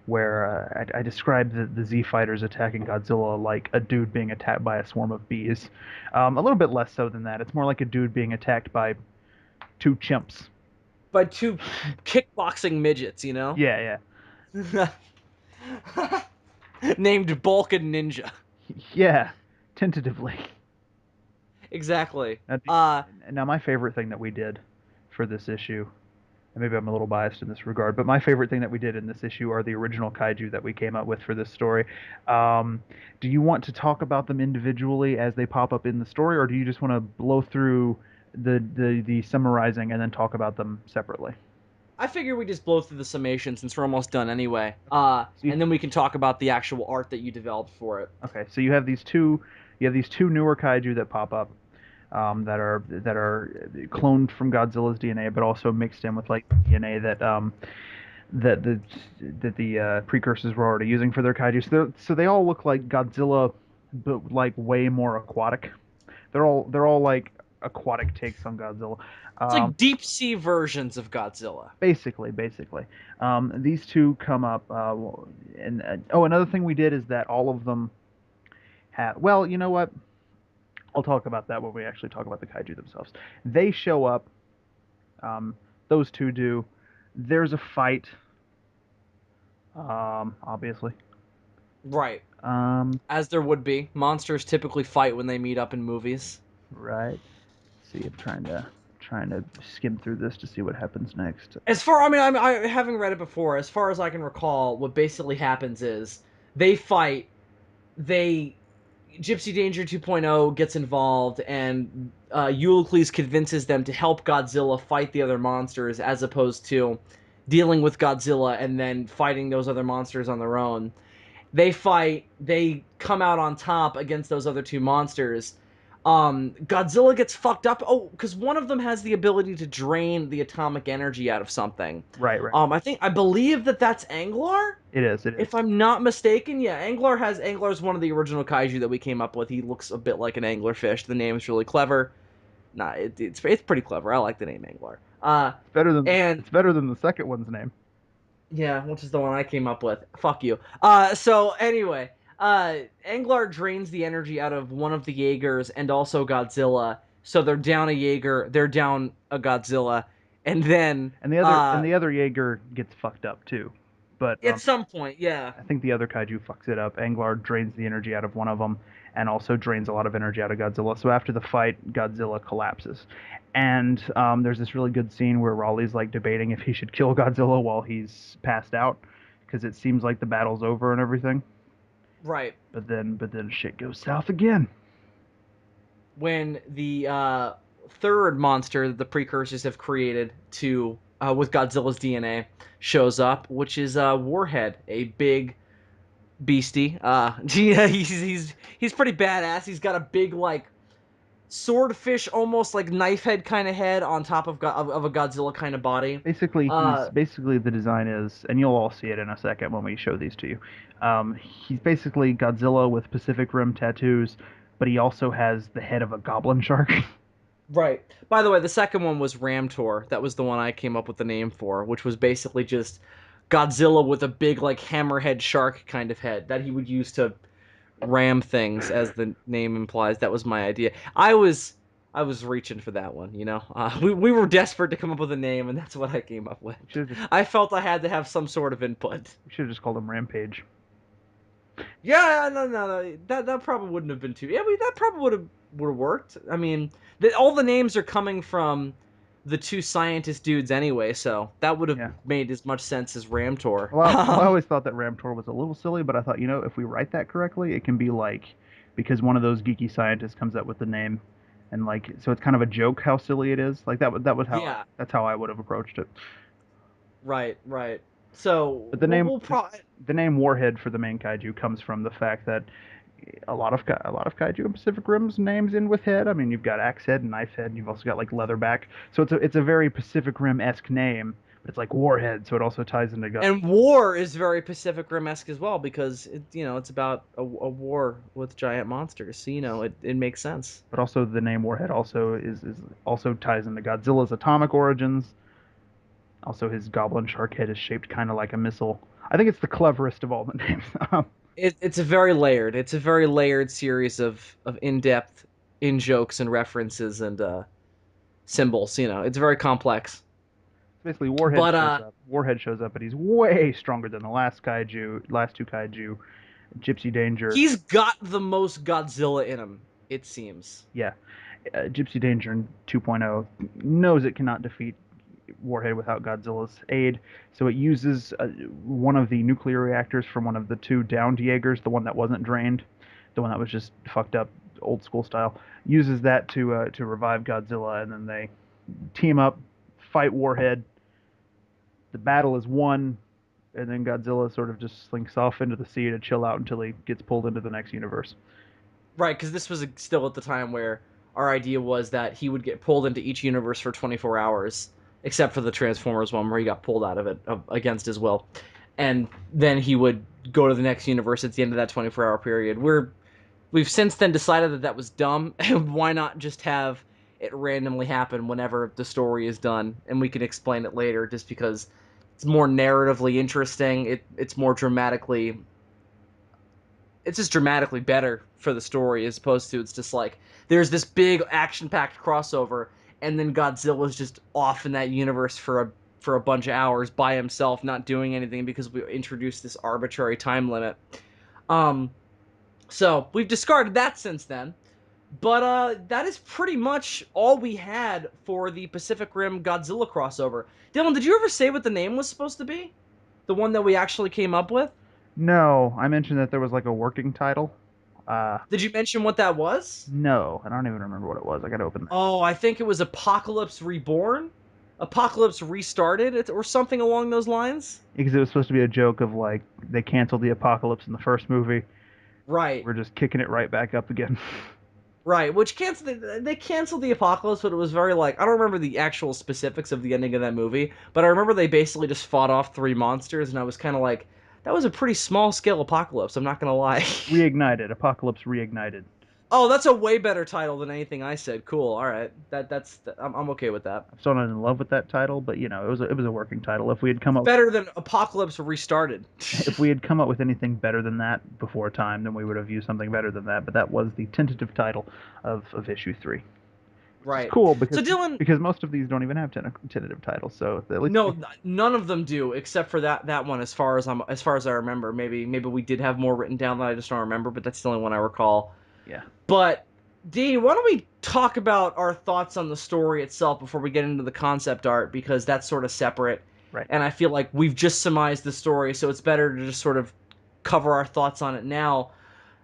where I described the Z fighters attacking Godzilla like a dude being attacked by a swarm of bees. A little bit less so than that. It's more like a dude being attacked by two chimps. By two kickboxing midgets, you know, Yeah, named Bulk and Ninja. yeah, tentatively. Exactly. Now, now, my favorite thing that we did for this issue, and maybe I'm a little biased in this regard, but my favorite thing that we did in this issue are the original kaiju that we came up with for this story. Do you want to talk about them individually as they pop up in the story, or do you just want to blow through the summarizing and then talk about them separately? I figure we just blow through the summation since we're almost done anyway. So And then we can talk about the actual art that you developed for it. okay, so you have these two newer kaiju that pop up. That are cloned from Godzilla's DNA, but also mixed in with like DNA that the precursors were already using for their kaiju. So they all look like Godzilla, but like way more aquatic. They're all like aquatic takes on Godzilla. It's like deep sea versions of Godzilla. Basically, these two come up. And oh, another thing we did is that all of them have. Well, you know what? I'll talk about that when we actually talk about the kaiju themselves. They show up. Um, those two do. There's a fight. Obviously. Right. Um, As there would be. Monsters typically fight when they meet up in movies. right. See, I'm trying to skim through this to see what happens next. As far, I having read it before, as far as I can recall, what basically happens is they fight, they Gypsy Danger 2.0 gets involved, and Euclides convinces them to help Godzilla fight the other monsters as opposed to dealing with Godzilla and then fighting those other monsters on their own. They fight, they come out on top against those other two monsters. Godzilla gets fucked up. Oh, because one of them has the ability to drain the atomic energy out of something. Right. I believe that's Anglar. It is. It is. If I'm not mistaken, yeah, Anglar's one of the original kaiju that we came up with. He looks a bit like an anglerfish. The name is really clever. Nah, it's pretty clever. I like the name Anglar. And It's better than the second one's name. yeah, which is the one I came up with. Fuck you. So anyway, Anglar drains the energy out of one of the Jaegers and also Godzilla. So they're down a Jaeger, they're down a Godzilla, and then And the other Jaeger gets fucked up too. But at some point, yeah. I think the other kaiju fucks it up. Anglar drains the energy out of one of them, and also drains a lot of energy out of Godzilla. So after the fight, Godzilla collapses, and there's this really good scene where Raleigh's like debating if he should kill Godzilla while he's passed out, because it seems like the battle's over and everything. Right. But then shit goes south again. When the third monster that the precursors have created to with Godzilla's DNA shows up, which is Warhead, a big beastie. Yeah, he's pretty badass. He's got a big like swordfish, almost like knife head kind of head on top of a Godzilla kind of body. Basically the design is, and you'll all see it in a second when we show these to you. He's basically Godzilla with Pacific Rim tattoos, but he also has the head of a goblin shark. Right. By the way, the second one was Ramtor. That was the one I came up with the name for, which was basically just Godzilla with a big like hammerhead shark kind of head that he would use to ram things, as the name implies. That was my idea. I was reaching for that one, you know. We were desperate to come up with a name, and that's what I came up with. I felt I had to have some sort of input. We should have just called him Rampage. Yeah, no. That probably wouldn't have been too. Yeah, that probably would have worked. I mean, all the names are coming from the two scientist dudes anyway, so that would have made as much sense as Ramtor. Well, I always thought that Ramtor was a little silly, but I thought, if we write that correctly, it can be like, because one of those geeky scientists comes up with the name, and like so it's kind of a joke how silly it is. Like that was how Yeah, that's how I would have approached it. right, right. So But we'll probably the name Warhead for the main kaiju comes from the fact that a lot of kaiju in Pacific Rim's names in with head. I mean, you've got Axe Head and Knife Head, and you've also got like Leatherback. So it's a very Pacific Rim-esque name. But it's like Warhead, so it also ties into God. and war is very Pacific Rim-esque as well because it's about a war with giant monsters. So it makes sense. But also the name Warhead is also ties into Godzilla's atomic origins. Also, his goblin shark head is shaped kind of like a missile. I think it's the cleverest of all the names. It's a very layered. It's a very layered series of in-depth in jokes and references and symbols. It's very complex. Basically, But Warhead shows up, and he's way stronger than the last two kaiju. Gypsy Danger, he's got the most Godzilla in him, it seems. yeah, Gypsy Danger in 2.0 knows it cannot defeat Warhead without Godzilla's aid, so it uses one of the nuclear reactors from one of the two downed Jaegers, the one that wasn't drained, the one that was just fucked up, old school style. Uses that to revive Godzilla, and then they team up, fight Warhead. The battle is won, and then Godzilla sort of just slinks off into the sea to chill out until he gets pulled into the next universe. Right, because this was still at the time where our idea was that he would get pulled into each universe for 24 hours, except for the Transformers one where he got pulled out of it against his will. And then he would go to the next universe at the end of that 24-hour period. We've since then decided that that was dumb, and why not just have it randomly happen whenever the story is done, and we can explain it later, just because it's more narratively interesting. It's more dramatically. It's just dramatically better for the story as opposed to it's just like there's this big action-packed crossover, and then Godzilla's just off in that universe for a bunch of hours by himself, not doing anything because we introduced this arbitrary time limit. Um, so we've discarded that since then. But that is pretty much all we had for the Pacific Rim Godzilla crossover. Dylan, did you ever say what the name was supposed to be? The one that we actually came up with? No, I mentioned that there was like a working title. Uh, Did you mention what that was? no, I don't even remember what it was. I gotta open that. Oh, I think it was Apocalypse Reborn? Apocalypse Restarted, or something along those lines? Because it was supposed to be a joke of like they canceled the apocalypse in the first movie. Right. We're just kicking it right back up again. Right, which they canceled the apocalypse, but it was very like I don't remember the actual specifics of the ending of that movie, but I remember they basically just fought off three monsters, and I was kind of like, that was a pretty small scale apocalypse. I'm not gonna lie. Reignited, apocalypse reignited. Oh, that's a way better title than anything I said. Cool. All right, I'm okay with that. I'm still not in love with that title, but you know, it was a working title. If we had come It's up better than Apocalypse Restarted. if we had come up with anything better than that before time, then we would have used something better than that. But that was the tentative title of issue 3. Which is Right. cool So Dylan, because most of these don't even have tentative titles. So at least no, none of them do, except for that one. As far as I remember, maybe we did have more written down that I just don't remember, but that's the only one I recall. yeah, But Dean, why don't we talk about our thoughts on the story itself before we get into the concept art, because that's sort of separate, right. and I feel like we've just surmised the story, so it's better to just sort of cover our thoughts on it now.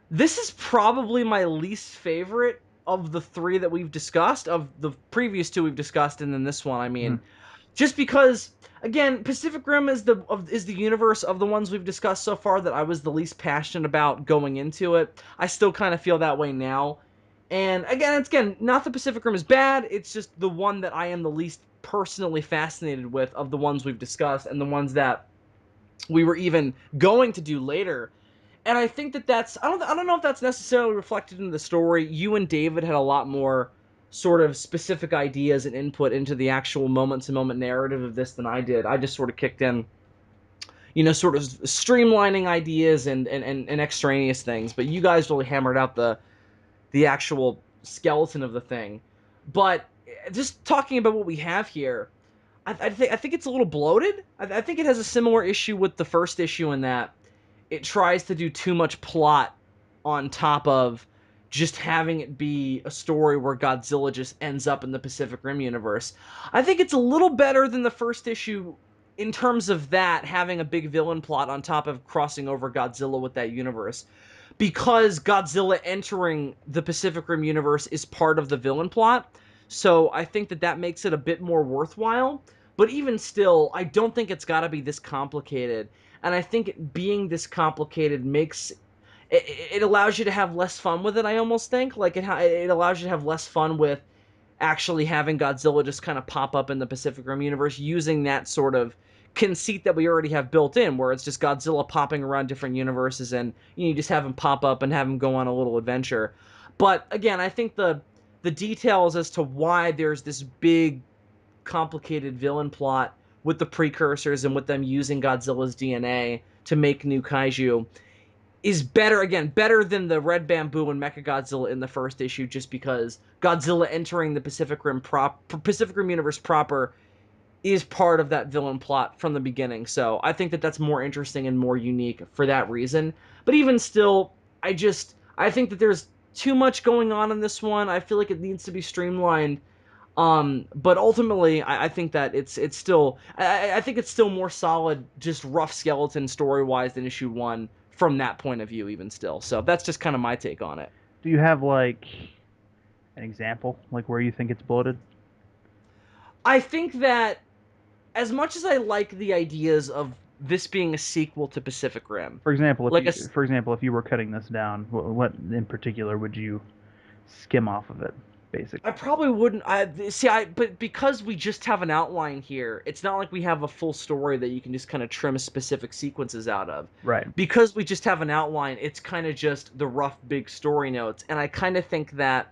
This is probably my least favorite of the three that we've discussed, of the previous two we've discussed, and then this one. I Mhm. mean, just because again, Pacific Rim is the universe of the ones we've discussed so far that I was the least passionate about going into it. I still kind of feel that way now. And again, not that Pacific Rim is bad, it's just the one that I am the least personally fascinated with of the ones we've discussed and the ones that we were even going to do later. And I think that's I don't know if that's necessarily reflected in the story. You and David had a lot more sort of specific ideas and input into the actual moment to moment narrative of this than I did. I just sort of kicked in, sort of streamlining ideas and extraneous things. But you guys really hammered out the actual skeleton of the thing. But just talking about what we have here, I think it's a little bloated. I think it has a similar issue with the first issue in that it tries to do too much plot on top of just having it be a story where Godzilla just ends up in the Pacific Rim universe. I think it's a little better than the first issue in terms of that, having a big villain plot on top of crossing over Godzilla with that universe, because Godzilla entering the Pacific Rim universe is part of the villain plot. So I think that that makes it a bit more worthwhile. But even still, I don't think it's got to be this complicated. And I think being this complicated makes it allows you to have less fun with it. I almost think like it allows you to have less fun with actually having Godzilla just kind of pop up in the Pacific Rim universe using that sort of conceit that we already have built in, where it's just Godzilla popping around different universes and you just have him pop up and have him go on a little adventure. But again, I think the details as to why there's this big complicated villain plot with the precursors and with them using Godzilla's DNA to make new kaiju is better, again, better than the Red Bamboo and Mechagodzilla in the first issue, just because Godzilla entering the Pacific Rim universe proper is part of that villain plot from the beginning. So I think that that's more interesting and more unique for that reason. But even still, I think that there's too much going on in this one. I feel like it needs to be streamlined. But ultimately, I think that it's still I think it's still more solid, just rough skeleton story wise than issue one from that point of view, even still. So that's just kind of my take on it. Do you have like an example, like where you think it's bloated? I think that as much as I like the ideas of this being a sequel to Pacific Rim, like a For example, if you were cutting this down, what in particular would you skim off of it, I basically? probably wouldn't. But because we just have an outline here, it's not like we have a full story that you can just kind of trim specific sequences out of. Right. Because we just have an outline, it's kind of just the rough big story notes. And I kind of think that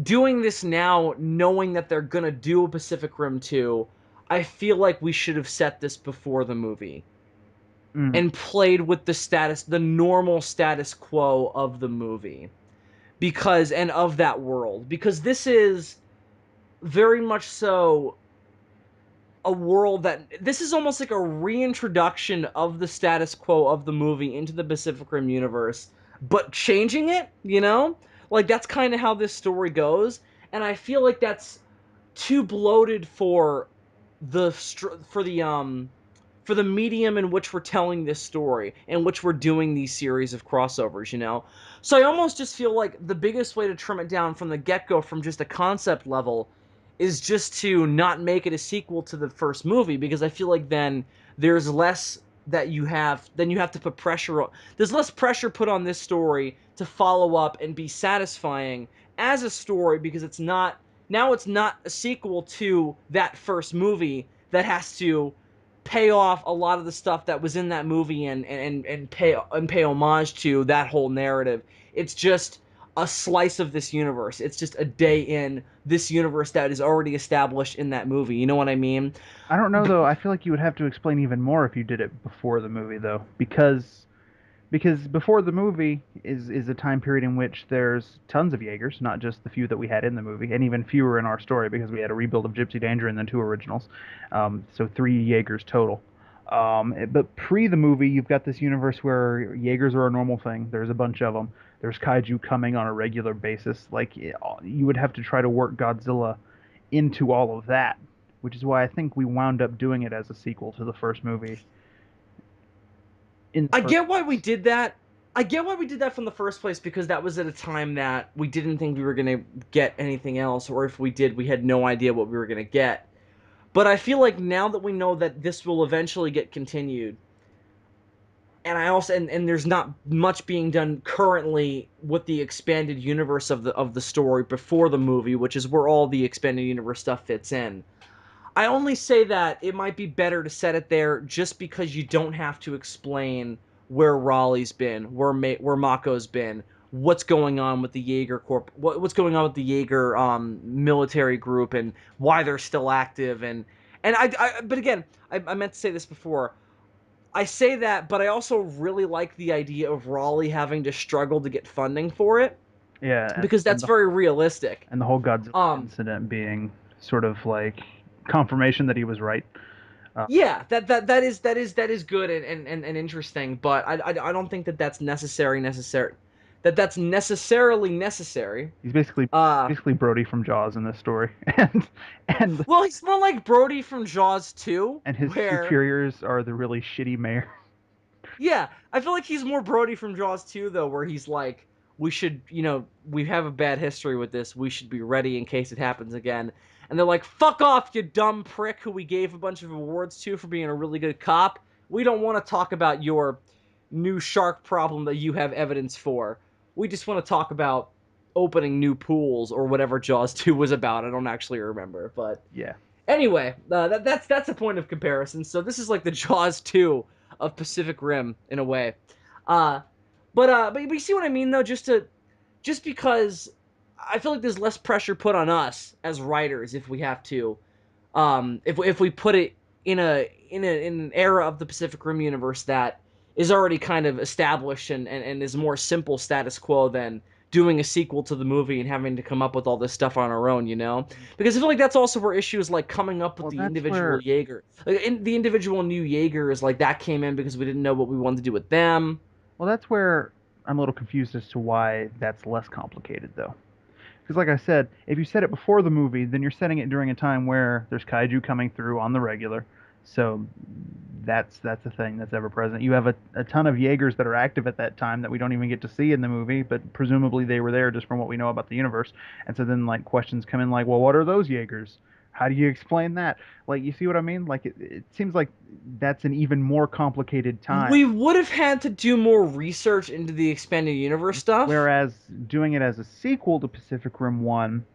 doing this now, knowing that they're gonna do a Pacific Rim 2, I feel like we should have set this before the movie Mm. and played with the normal status quo of the movie because and of that world, because this is very much so a world that this is almost like a reintroduction of the status quo of the movie into the Pacific Rim universe, but changing it, you know? Like that's kind of how this story goes, and I feel like that's too bloated for the medium in which we're telling this story, in which we're doing these series of crossovers, you know? So I almost just feel like the biggest way to trim it down from the get-go from just a concept level is just to not make it a sequel to the first movie, because I feel like then there's less that you have to put pressure on. There's less pressure put on this story to follow up and be satisfying as a story, because it's not a sequel to that first movie that has to pay off a lot of the stuff that was in that movie and pay homage to that whole narrative. It's just a slice of this universe. It's just a day in this universe that is already established in that movie. You know what I mean? I don't know though. I feel like you would have to explain even more if you did it before the movie though, because before the movie is a time period in which there's tons of Jaegers, not just the few that we had in the movie, and even fewer in our story because we had a rebuild of Gypsy Danger and then two originals, so three Jaegers total. But pre the movie, you've got this universe where Jaegers are a normal thing. There's a bunch of them. There's kaiju coming on a regular basis. Like you would have to try to work Godzilla into all of that, which is why I think we wound up doing it as a sequel to the first movie in the I first get why we place. did that. I get why we did that from the first place, because that was at a time that we didn't think we were going to get anything else, or if we did, we had no idea what we were going to get. But I feel like now that we know that this will eventually get continued, and I also and there's not much being done currently with the expanded universe of the story before the movie, which is where all the expanded universe stuff fits in. I only say that it might be better to set it there just because you don't have to explain where Raleigh's been, where Mako's been, what's going on with the what's going on with the Jaeger military group, and why they're still active, but again, I meant to say this before. I say that, but I also really like the idea of Raleigh having to struggle to get funding for it, Yeah, because that's very realistic. and the whole Godzilla Um, incident being sort of like confirmation that he was right. Uh, Yeah, that is good and interesting, but I don't think that that's necessary. that's necessarily necessary. He's basically Uh, basically Brody from Jaws in this story, and well, he's more like Brody from Jaws 2, and his where superiors are the really shitty mayor. yeah, I feel like he's more Brody from Jaws 2 though, where he's like, we should, we have a bad history with this. We should be ready in case it happens again. And they're like, fuck off, you dumb prick who we gave a bunch of awards to for being a really good cop. We don't want to talk about your new shark problem that you have evidence for. We just want to talk about opening new pools or whatever Jaws 2 was about. I don't actually remember, but Yeah. anyway, that's a point of comparison. So this is like the Jaws 2 of Pacific Rim in a way. Uh, but you see what I mean though. Just because I feel like there's less pressure put on us as writers if we have to, if we put it in an era of the Pacific Rim universe that is already kind of established and is more simple status quo than doing a sequel to the movie and having to come up with all this stuff on our own, you know? Because I feel like that's also where issues like coming up with Well, the that's individual where Jaeger, like the individual new Jaegers, like that came in because we didn't know what we wanted to do with them. that's where I'm a little confused as to why that's less complicated though. Because like I said, if you set it before the movie, then you're setting it during a time where there's kaiju coming through on the regular. So that's a thing that's ever present. You have a ton of Jaegers that are active at that time that we don't even get to see in the movie, but presumably they were there just from what we know about the universe. And so then like questions come in like, well, what are those Jaegers? How do you explain that? Like, you see what I mean? Like, it seems like that's an even more complicated time. We would have had to do more research into the expanded universe stuff. Whereas doing it as a sequel to Pacific Rim 1,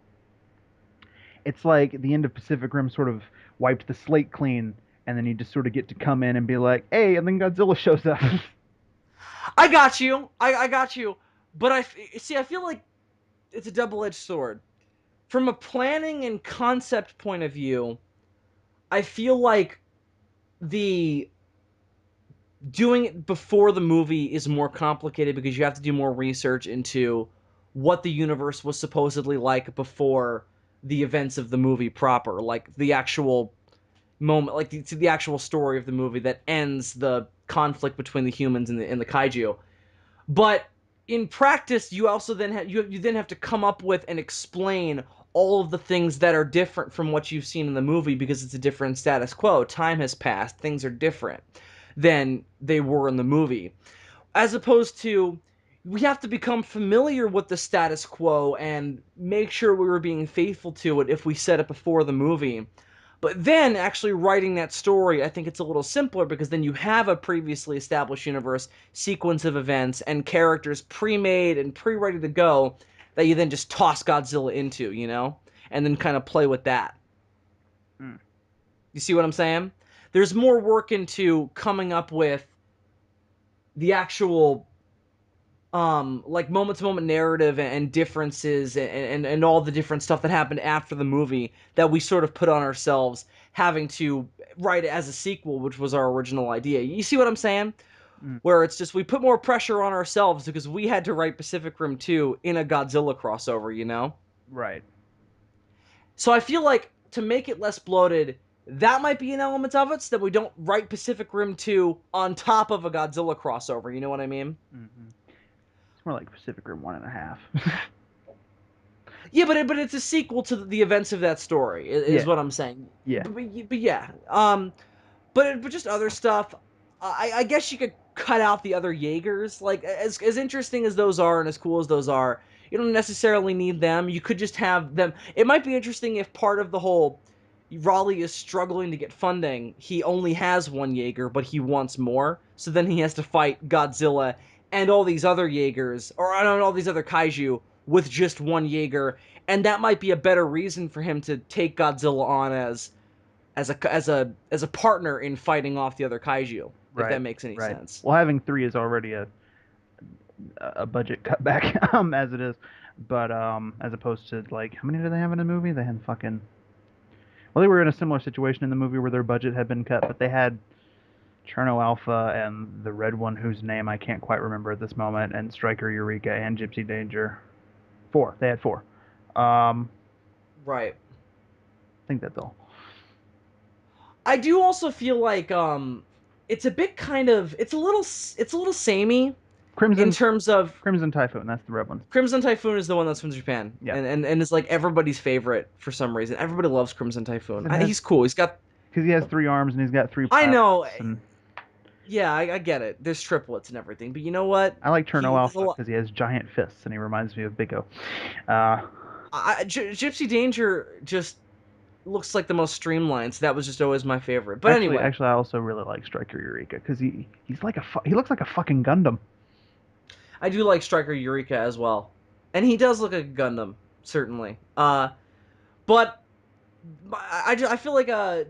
it's like the end of Pacific Rim sort of wiped the slate clean, and then you just sort of get to come in and be like, hey, and then Godzilla shows up. I got you. I got you. But I feel like it's a double-edged sword. From a planning and concept point of view, I feel like the doing it before the movie is more complicated because you have to do more research into what the universe was supposedly like before the events of the movie proper, like the actual moment, like the actual story of the movie that ends the conflict between the humans and the kaiju. But in practice, you also then you then have to come up with and explain all of the things that are different from what you've seen in the movie because it's a different status quo. Time has passed, things are different than they were in the movie. As opposed to we have to become familiar with the status quo and make sure we were being faithful to it if we set it before the movie. But then actually writing that story, I think it's a little simpler because then you have a previously established universe, sequence of events, and characters pre-made and pre-ready to go that you then just toss Godzilla into, and then kind of play with that. Mm, You see what I'm saying? There's more work into coming up with the actual like moment to moment narrative and differences and all the different stuff that happened after the movie that we sort of put on ourselves having to write it as a sequel, which was our original idea. You see what I'm saying? mm. Where it's just we put more pressure on ourselves because we had to write Pacific Rim 2 in a Godzilla crossover. Right. So I feel like to make it less bloated, that might be an element of it so that we don't write Pacific Rim 2 on top of a Godzilla crossover. You know what I mean? Hmm. It's more like Pacific Rim 1.5. Yeah, but it's a sequel to the events of that story, is Yeah, what I'm saying. yeah. But yeah, but just other stuff. I guess you could cut out the other Jaegers. Like as interesting as those are and as cool as those are, you don't necessarily need them. You could just have them. It might be interesting if part of the whole Raleigh is struggling to get funding. He only has one Jaeger, but he wants more. So then he has to fight Godzilla and all these other Jaegers, or I don't know, all these other kaiju with just one Jaeger, and that might be a better reason for him to take Godzilla on as a partner in fighting off the other kaiju, if that Right, makes any right. sense. Well, having three is already a budget cutback as it is, but as opposed to like how many do they have in the movie? They had fucking well, they were in a similar situation in the movie where their budget had been cut, but they had Cherno Alpha and the red one whose name I can't quite remember at this moment, and Striker Eureka and Gypsy Danger. Four. They had four. Right. I think that's all. I do also feel like it's a bit kind of it's a little samey In Crimson terms of Crimson Typhoon. That's the red one. Crimson Typhoon is the one that's from Japan, Yeah, and is like everybody's favorite for some reason. Everybody loves Crimson Typhoon. because it has He's cool. He's got. because he has 3 arms and he's got 3 I know. pilots, and Yeah, I get it. There's triplets and everything, but you know what? I like Cherno There's a Alpha lot. because he has giant fists and he reminds me of Big O. Uh, Gypsy Danger just looks like the most streamlined. So that was just always my favorite. But actually, anyway, actually, I also really like Striker Eureka because he's like he looks like a fucking Gundam. I do like Striker Eureka as well, and he does look like a Gundam, certainly. But I feel like I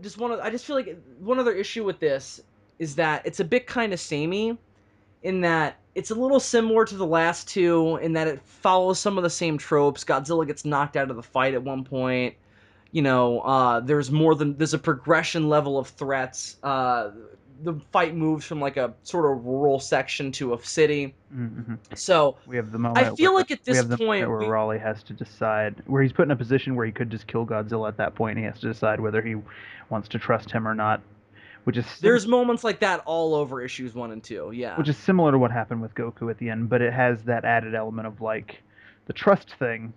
just feel like one other issue with this is that it's a bit kind of samey in that it's a little similar to the last two in that it follows some of the same tropes. Godzilla gets knocked out of the fight at one point. There's a progression level of threats. The fight moves from like a sort of rural section to a city. Mm-hmm. So We have the I moment feel where like at this point we Raleigh has to decide where he's put in a position where he could just kill Godzilla at that point. And he has to decide whether he wants to trust him or not, which is there's moments like that all over issues 1 and 2. Yeah. similar to what happened with Goku at the end, but it has that added element of like the trust thing.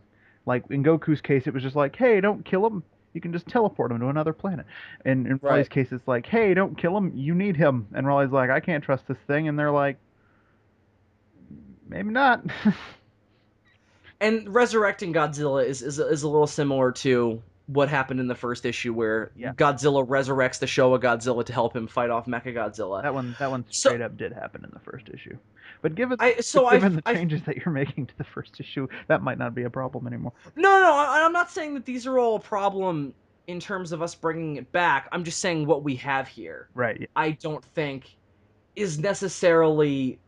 Like in Goku's case, it was just like, hey, don't kill him. You can just teleport him to another planet. And in Raleigh's Right. case, it's like, hey, don't kill him. You need him. And Raleigh's like, I can't trust this thing. And they're like, maybe not. And resurrecting Godzilla is a little similar to what happened in the first issue where Yeah, Godzilla resurrects the Showa Godzilla to help him fight off Mechagodzilla. that one So straight up did happen in the first issue. But given I so given the I changes that you're making to the first issue, that might not be a problem anymore. no, I'm not saying that these are all a problem in terms of us bringing it back. I'm just saying what we have here. Right. Yeah. I don't think is necessarily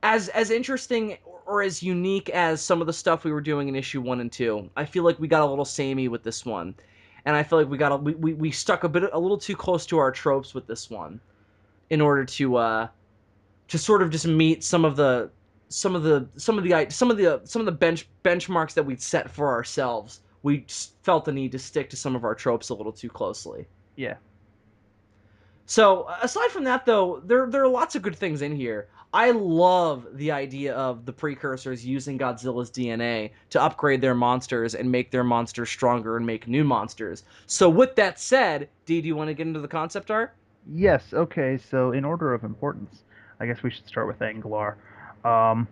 as interesting or as unique as some of the stuff we were doing in issue 1 and 2. I feel like we got a little samey with this one, and I feel like we stuck a little too close to our tropes with this one in order to sort of just meet some of the benchmarks that we'd set for ourselves. We felt the need to stick to some of our tropes a little too closely. Yeah. So aside from that, though, there are lots of good things in here. I love the idea of the precursors using Godzilla's DNA to upgrade their monsters and make their monsters stronger and make new monsters. So with that said, Dee, do you want to get into the concept art? Yes. Okay. So in order of importance, I guess we should start with Anglar. Um,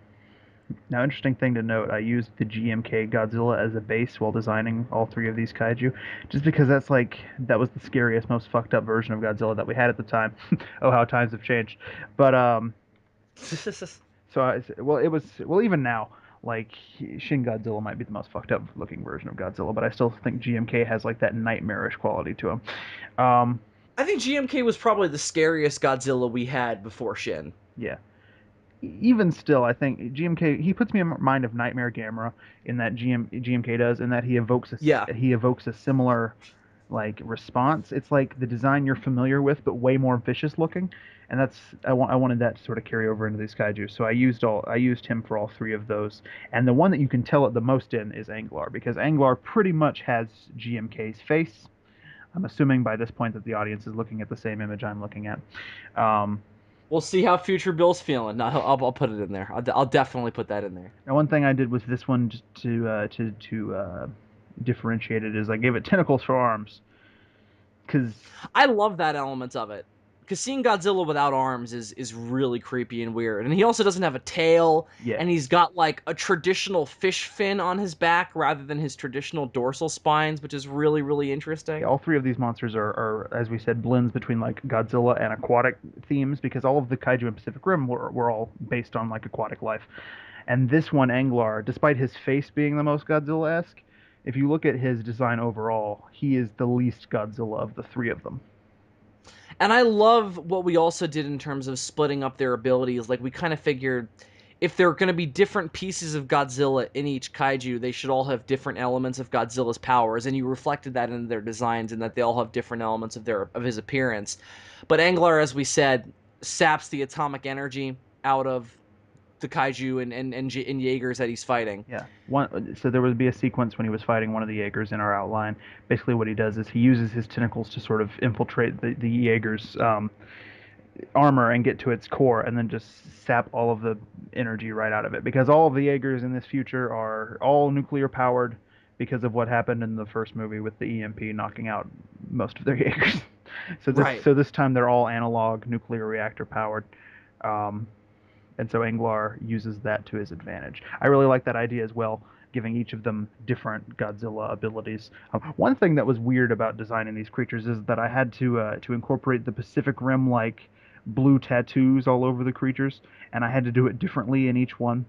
Now, interesting thing to note, I used the GMK Godzilla as a base while designing all 3 of these kaiju, just because that was the scariest, most fucked up version of Godzilla that we had at the time. Oh, how times have changed. But even now, like Shin Godzilla might be the most fucked up looking version of Godzilla, but I still think GMK has like that nightmarish quality to him. Um, I think GMK was probably the scariest Godzilla we had before Shin. yeah. Even still, I think GMK he puts me in mind of Nightmare Gamera in that GMK does, in that Yeah. he evokes a similar like response. It's like the design you're familiar with, but way more vicious looking, and I wanted that to sort of carry over into these kaiju. So I used him for all 3 of those, and the one that you can tell it the most in is Anglar because Anglar pretty much has GMK's face. I'm assuming by this point that the audience is looking at the same image I'm looking at. Um, We'll see how future Bill's feeling. No, I'll put it in there. I'll definitely put that in there. Now, one thing I did with this one just to differentiate it is I gave it tentacles for arms, because I love that element of it. Because seeing Godzilla without arms is really creepy and weird. And he also doesn't have a tail, yeah, and he's got like a traditional fish fin on his back rather than his traditional dorsal spines, which is really, really yeah, interesting. all 3 of these monsters are, as we said, blends between like Godzilla and aquatic themes, because all of the kaiju in Pacific Rim were all based on like aquatic life. And this one, Anglar, despite his face being the most Godzilla-esque, if you look at his design overall, he is the least Godzilla of the 3 of them. And I love what we also did in terms of splitting up their abilities. Like, we kind of figured if there are going to be different pieces of Godzilla in each kaiju, they should all have different elements of Godzilla's powers, and you reflected that in their designs, and that they all have different elements of his appearance. But Anglar, as we said, saps the atomic energy out of the kaiju and Jaegers that he's fighting. Yeah. So there would be a sequence when he was fighting one of the Jaegers in our outline. Basically, what he does is he uses his tentacles to sort of infiltrate the Jaeger's armor and get to its core and then just sap all of the energy right out of it. Because all of the Jaegers in this future are all nuclear powered because of what happened in the first movie with the EMP knocking out most of their Jaegers. Right. So this time they're all analog nuclear reactor powered. Um, and so Anglar uses that to his advantage. I really like that idea as well, giving each of them different Godzilla abilities. One thing that was weird about designing these creatures is that I had to incorporate the Pacific Rim like blue tattoos all over the creatures, and I had to do it differently in each one.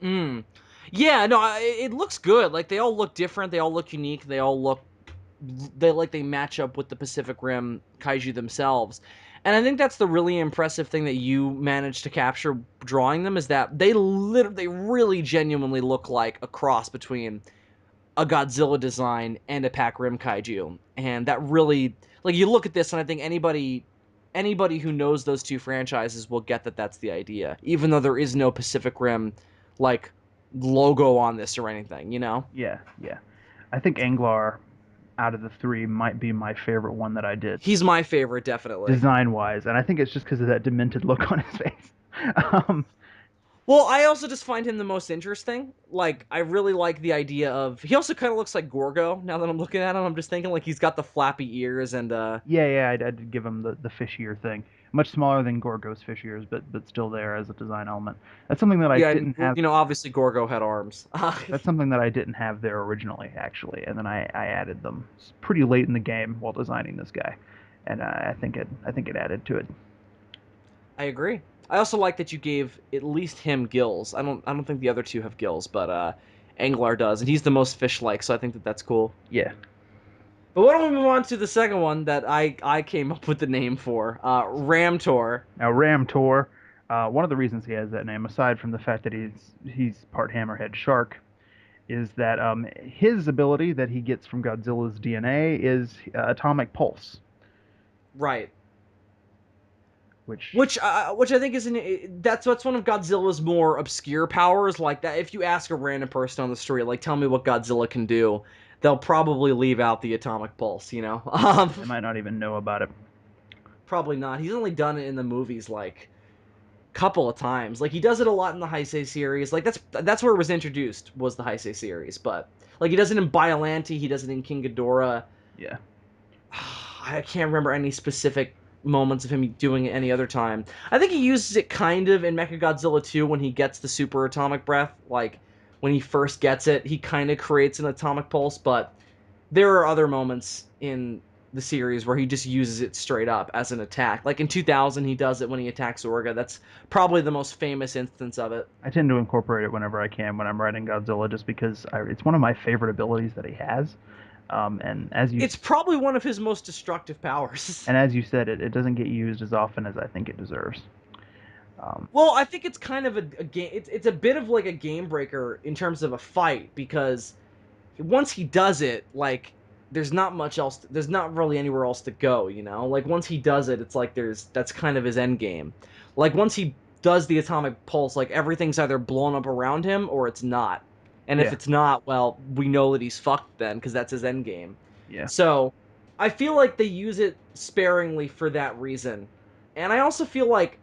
Mm. Yeah, no, it looks good. Like they all look different. They all look unique. They match up with the Pacific Rim kaiju themselves. And I think that's the really impressive thing that you managed to capture drawing them is that they really genuinely look like a cross between a Godzilla design and a Pac Rim kaiju. And that really like you look at this and I think anybody who knows those two franchises will get that that's the idea, even though there is no Pacific Rim like logo on this or anything, you know? Yeah, yeah. I think Anglar, out of the three, might be my favorite one that I did, He's my favorite, definitely. design wise, and I think it's just because of that demented look on his face. um, Well, I also just find him the most interesting. Like, I really like the idea of. He also kind of looks like Gorgo. Now that I'm looking at him, I'm just thinking like he's got the flappy ears and yeah, I'd give him the fish ear thing. Much smaller than Gorgo's fish ears, but still there as a design element. That's something that I yeah, and didn't have. obviously Gorgo had arms. That's something that I didn't have there originally, actually, and then I added them pretty late in the game while designing this guy, and I think it added to it. I agree. I also like that you gave at least him gills. I don't think the other two have gills, but Anglar does, and he's the most fish-like, so I think that that's cool. Yeah. But why don't we move on to the second one that I came up with the name for, Ramtor. Now Ramtor, one of the reasons he has that name, aside from the fact that he's part hammerhead shark, is that his ability that he gets from Godzilla's DNA is atomic pulse, Right. which Which I think is that's one of Godzilla's more obscure powers. Like that, if you ask a random person on the street, like, tell me what Godzilla can do, they'll probably leave out the atomic pulse. You know, they might not even know about it. probably not. He's only done it in the movies like couple of times. Like he does it a lot in the Heisei series. Like that's where it was introduced was the Heisei series. But like he does it in Biollante, he does it in King Ghidorah. Yeah. I can't remember any specific moments of him doing it any other time. I think he uses it kind of in Mechagodzilla 2 when he gets the super atomic breath. Like when he first gets it, he kind of creates an atomic pulse, but there are other moments in the series where he just uses it straight up as an attack. Like in 2000, he does it when he attacks Orga. That's probably the most famous instance of it. I tend to incorporate it whenever I can when I'm writing Godzilla, just because it's one of my favorite abilities that he has. And It's probably one of his most destructive powers. as you said, it doesn't get used as often as I think it deserves. Um, Well, I think it's kind of a game. It's a bit of like a game breaker in terms of a fight because once he does it, like there's not much else. There's not really anywhere else to go. You know, like once he does it, it's like that's kind of his end game. Like once he does the atomic pulse, like everything's either blown up around him or it's not. And if yeah, it's not, well, we know that he's fucked then because that's his end game. yeah, So I feel like they use it sparingly for that reason. And I also feel like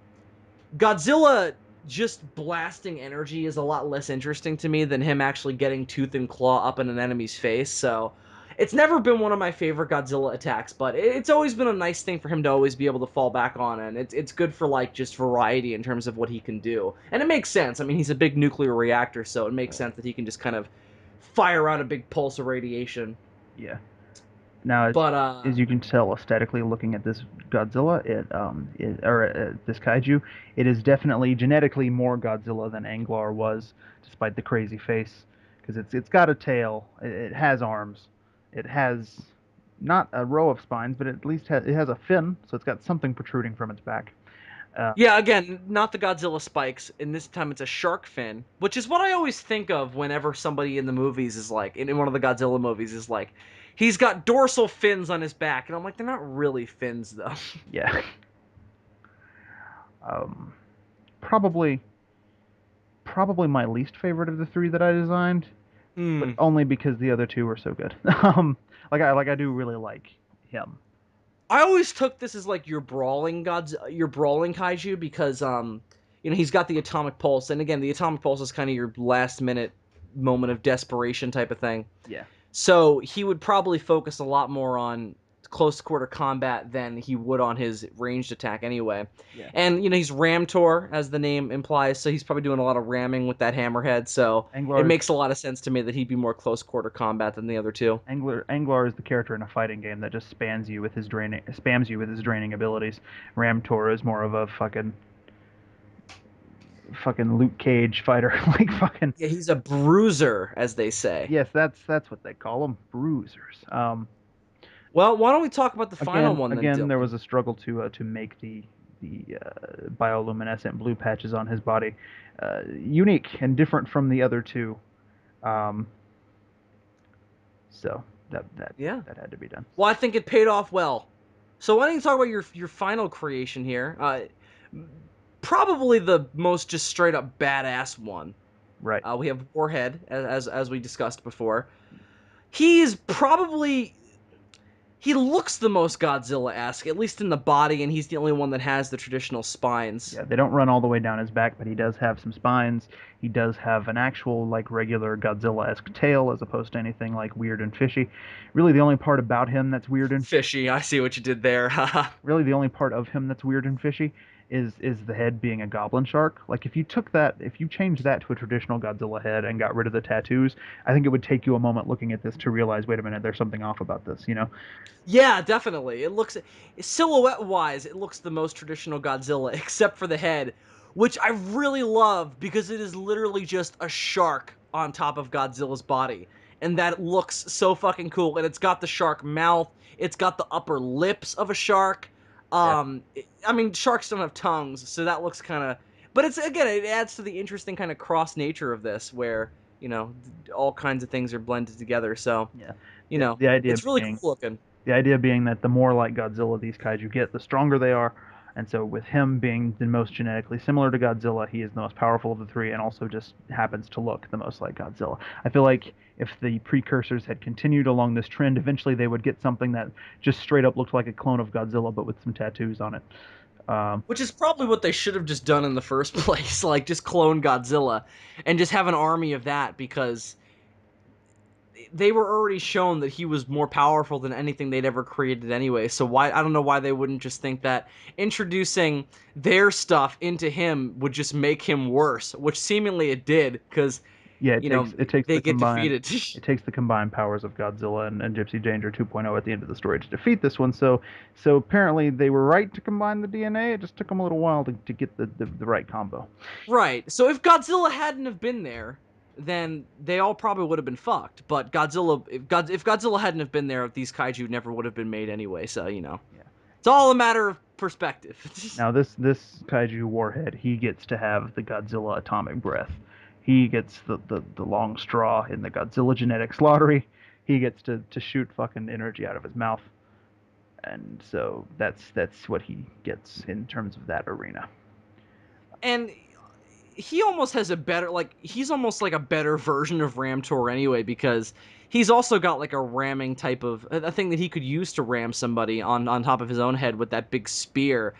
Godzilla just blasting energy is a lot less interesting to me than him actually getting tooth and claw up in an enemy's face. So it's never been one of my favorite Godzilla attacks, but it's always been a nice thing for him to always be able to fall back on, and it's good for like just variety in terms of what he can do. And it makes sense. I mean, he's a big nuclear reactor, so it makes sense that he can just kind of fire out a big pulse of radiation. yeah. Now, But as you can tell aesthetically looking at this Godzilla, this kaiju, it is definitely genetically more Godzilla than Anglar was, despite the crazy face, because it's got a tail, it has arms, it has not a row of spines, but at least it has a fin, so it's got something protruding from its back. Uh, yeah, again, not the Godzilla spikes, and this time it's a shark fin, which is what I always think of whenever somebody in the movies is like, in one of the Godzilla movies, is like, he's got dorsal fins on his back, and I'm like, they're not really fins, though. yeah, um, probably probably my least favorite of the three that I designed, but Hmm. only because the other two were so good. Like I do really like him. I always took this as like your brawling kaiju because he's got the atomic pulse, and again the atomic pulse is kind of your last minute moment of desperation type of thing. Yeah, So he would probably focus a lot more on close quarter combat than he would on his ranged attack anyway. yeah. And he's Ramtor as the name implies, so he's probably doing a lot of ramming with that hammerhead. So it Anglar makes a lot of sense to me that he'd be more close quarter combat than the other two. Anglar is the character in a fighting game that just spams you with his draining abilities. Ramtor is more of a fucking Luke Cage fighter, like fucking. Yeah, he's a bruiser, as they say. Yes, that's what they call them, bruisers. Well, why don't we talk about the final one then, Again, there Dylan? was a struggle to make the bioluminescent blue patches on his body unique and different from the other two. Um, so Yeah. that had to be done. Well, I think it paid off well. So why don't you talk about your final creation here? Probably the most just straight up badass one. Right. We have Warhead, as we discussed before. He's probably he looks the most Godzilla-esque, at least in the body, and he's the only one that has the traditional spines. Yeah, they don't run all the way down his back, but he does have some spines. He does have an actual, like, regular Godzilla-esque tail as opposed to anything like weird and fishy. Really, the only part about him that's weird and Fishy, I see what you did there. really the only part of him that's weird and fishy is the head being a goblin shark. Like if you changed that to a traditional Godzilla head and got rid of the tattoos, I think it would take you a moment looking at this to realize, wait a minute, there's something off about this, you know? Yeah, definitely. It looks silhouette-wise, it looks the most traditional Godzilla, except for the head, which I really love because it is literally just a shark on top of Godzilla's body, and that looks so fucking cool. And it's got the shark mouth, it's got the upper lips of a shark. Yeah. I mean, sharks don't have tongues, so that looks kind of. But it's again, it adds to the interesting kind of cross nature of this, where all kinds of things are blended together. So, Yeah. you know, The idea it's really cool being looking. The idea being that the more like Godzilla these kaiju get, the stronger they are. And so, with him being the most genetically similar to Godzilla, he is the most powerful of the three and also just happens to look the most like Godzilla. I feel like if the precursors had continued along this trend, eventually they would get something that just straight up looked like a clone of Godzilla but with some tattoos on it. Which is probably what they should have just done in the first place, like just clone Godzilla and just have an army of that because they were already shown that he was more powerful than anything they'd ever created anyway. So why I don't know why they wouldn't just think that introducing their stuff into him would just make him worse, which seemingly it did because Yeah, they get defeated. it takes the combined powers of Godzilla and Gypsy Danger 2.0 at the end of the story to defeat this one. So apparently they were right to combine the DNA. It just took them a little while to get the right combo. Right. So if Godzilla hadn't have been there, then they all probably would have been fucked. But if Godzilla hadn't have been there, these kaiju never would have been made anyway. So Yeah. it's all a matter of perspective. Now this kaiju warhead, he gets to have the Godzilla atomic breath. He gets the long straw in the Godzilla genetics lottery. He gets to shoot fucking energy out of his mouth. And so that's what he gets in terms of that arena. And he almost has a better he's almost like a better version of Ramtor anyway because he's also got like a ramming type of a thing that he could use to ram somebody on top of his own head with that big spear,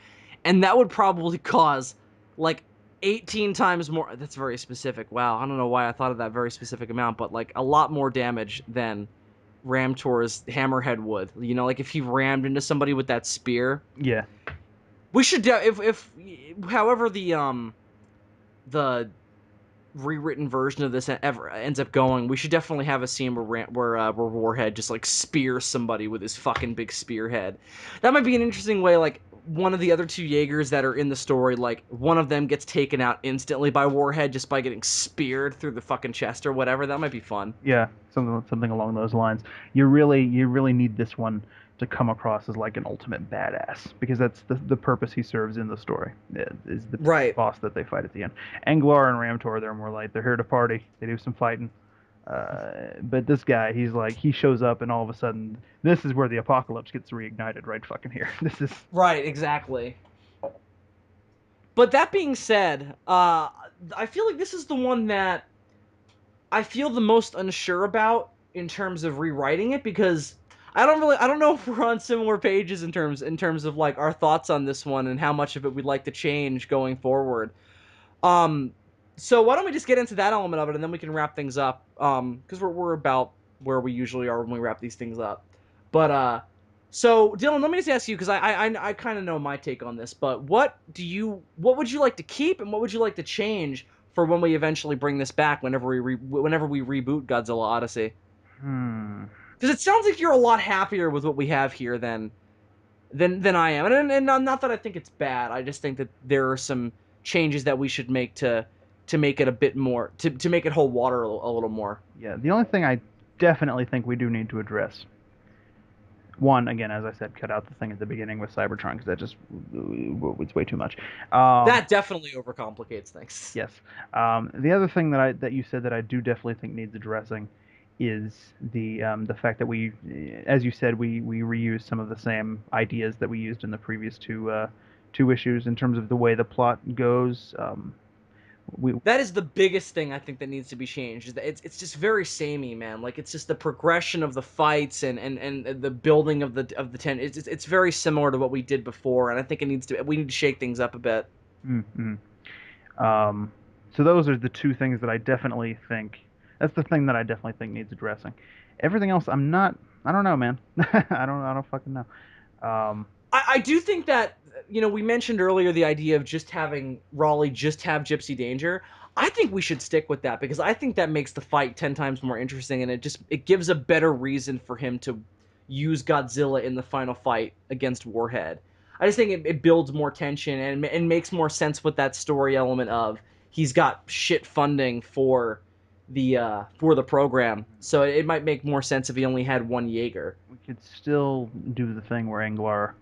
and that would probably cause like 18 times more. That's very specific. Wow, I don't know why I thought of that very specific amount, but like a lot more damage than Ramtor's hammerhead would. Like if he rammed into somebody with that spear. Yeah. We should if however the rewritten version of this ever ends up going, we should definitely have a scene where Warhead just like spears somebody with his fucking big spearhead. That might be an interesting way. Like one of the other two Jaegers that are in the story, like one of them gets taken out instantly by Warhead just by getting speared through the fucking chest or whatever. That might be fun. Yeah, something along those lines. You really need this one to come across as like an ultimate badass because that's the purpose he serves in the story is the Right. boss that they fight at the end. Anglar and Ramtor, they're more like they're here to party. They do some fighting. But this guy, he shows up and all of a sudden this is where the apocalypse gets reignited right fucking here. This is Right. Exactly. But that being said, I feel like this is the one that I feel the most unsure about in terms of rewriting it because I don't know if we're on similar pages in terms of like our thoughts on this one and how much of it we'd like to change going forward. Um, so why don't we just get into that element of it, and then we can wrap things up. Because we're about where we usually are when we wrap these things up. But so Dylan, let me just ask you because I kind of know my take on this. But what would you like to keep, and what would you like to change for when we eventually bring this back? Whenever we reboot Godzilla Odyssey, Hmm. because it sounds like you're a lot happier with what we have here than I am. And not that I think it's bad. I just think that there are some changes that we should make to make it a bit more to make it hold water a little more. Yeah, the only thing I definitely think we do need to address, one, again, as I said, cut out the thing at the beginning with Cybertron because that just it's way too much. Um, That definitely overcomplicates things. yes. The other thing that you said that I do definitely think needs addressing is the fact that we, as you said, we reuse some of the same ideas that we used in the previous two issues in terms of the way the plot goes. We That is the biggest thing I think that needs to be changed. Is that it's just very samey, man. Like it's just the progression of the fights and the building of the tent. It's very similar to what we did before, and I think we need to shake things up a bit. mm-hmm. Um, so those are the two things that I definitely think. That's the thing that I definitely think needs addressing. Everything else, I'm not. I don't know, man. I don't fucking know. Um, I do think that we mentioned earlier the idea of just having Raleigh just have Gypsy Danger. I think we should stick with that because I think that makes the fight 10 times more interesting, and it gives a better reason for him to use Godzilla in the final fight against Warhead. I just think it builds more tension and makes more sense with that story element of he's got shit funding for the program, so it might make more sense if he only had one Jaeger. we could still do the thing where Anglar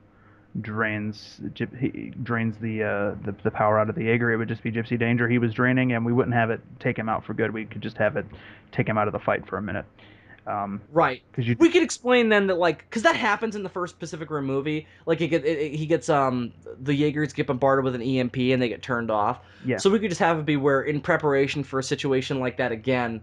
he drains the power out of the Jaeger. It would just be Gypsy Danger he was draining, and we wouldn't have it take him out for good. We could just have it take him out of the fight for a minute. Right. Because you, We could explain then that like because that happens in the first Pacific Rim movie. Like he gets the Jaegers get bombarded with an EMP and they get turned off. yeah, So we could just have it be where in preparation for a situation like that again,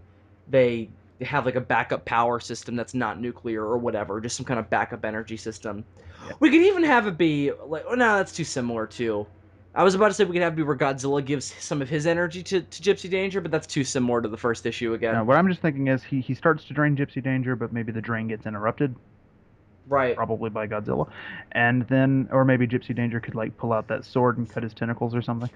they have like a backup power system that's not nuclear or whatever, just some kind of backup energy system. yeah. We could even have it be like, oh no, that's too similar too. I was about to say we could have it be where Godzilla gives some of his energy to Gypsy Danger, but that's too similar to the first issue again. What I'm just thinking is he starts to drain Gypsy Danger, but maybe the drain gets interrupted, Right. probably by Godzilla, and then or maybe Gypsy Danger could like pull out that sword and cut his tentacles or something.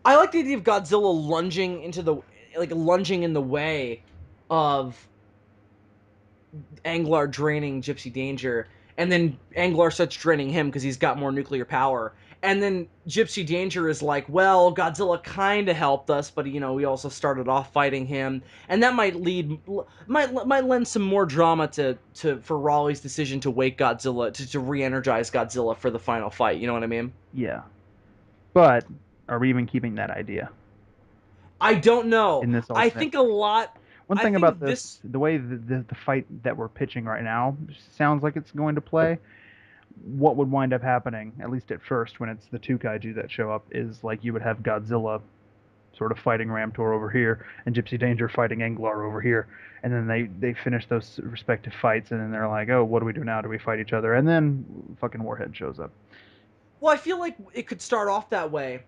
I like the idea of Godzilla lunging in the way of Anglar draining Gypsy Danger, and then Anglar starts draining him because he's got more nuclear power. And then Gypsy Danger is like, well, Godzilla kind of helped us, but we also started off fighting him, and that might lend some more drama to for Raleigh's decision to wake Godzilla to re-energize Godzilla for the final fight. You know what I mean? Yeah, but are we even keeping that idea I don't know. in this I alternate? think a lot. One I thing about think this, this the way the fight that we're pitching right now sounds like it's going to play. What would wind up happening, at least at first, when it's the two kaiju that show up, is like you would have Godzilla sort of fighting Ramtor over here, and Gypsy Danger fighting Anglar over here, and then they finish those respective fights, and then they're like, oh, what do we do now? Do we fight each other? And then fucking Warhead shows up. Well, I feel like it could start off that way,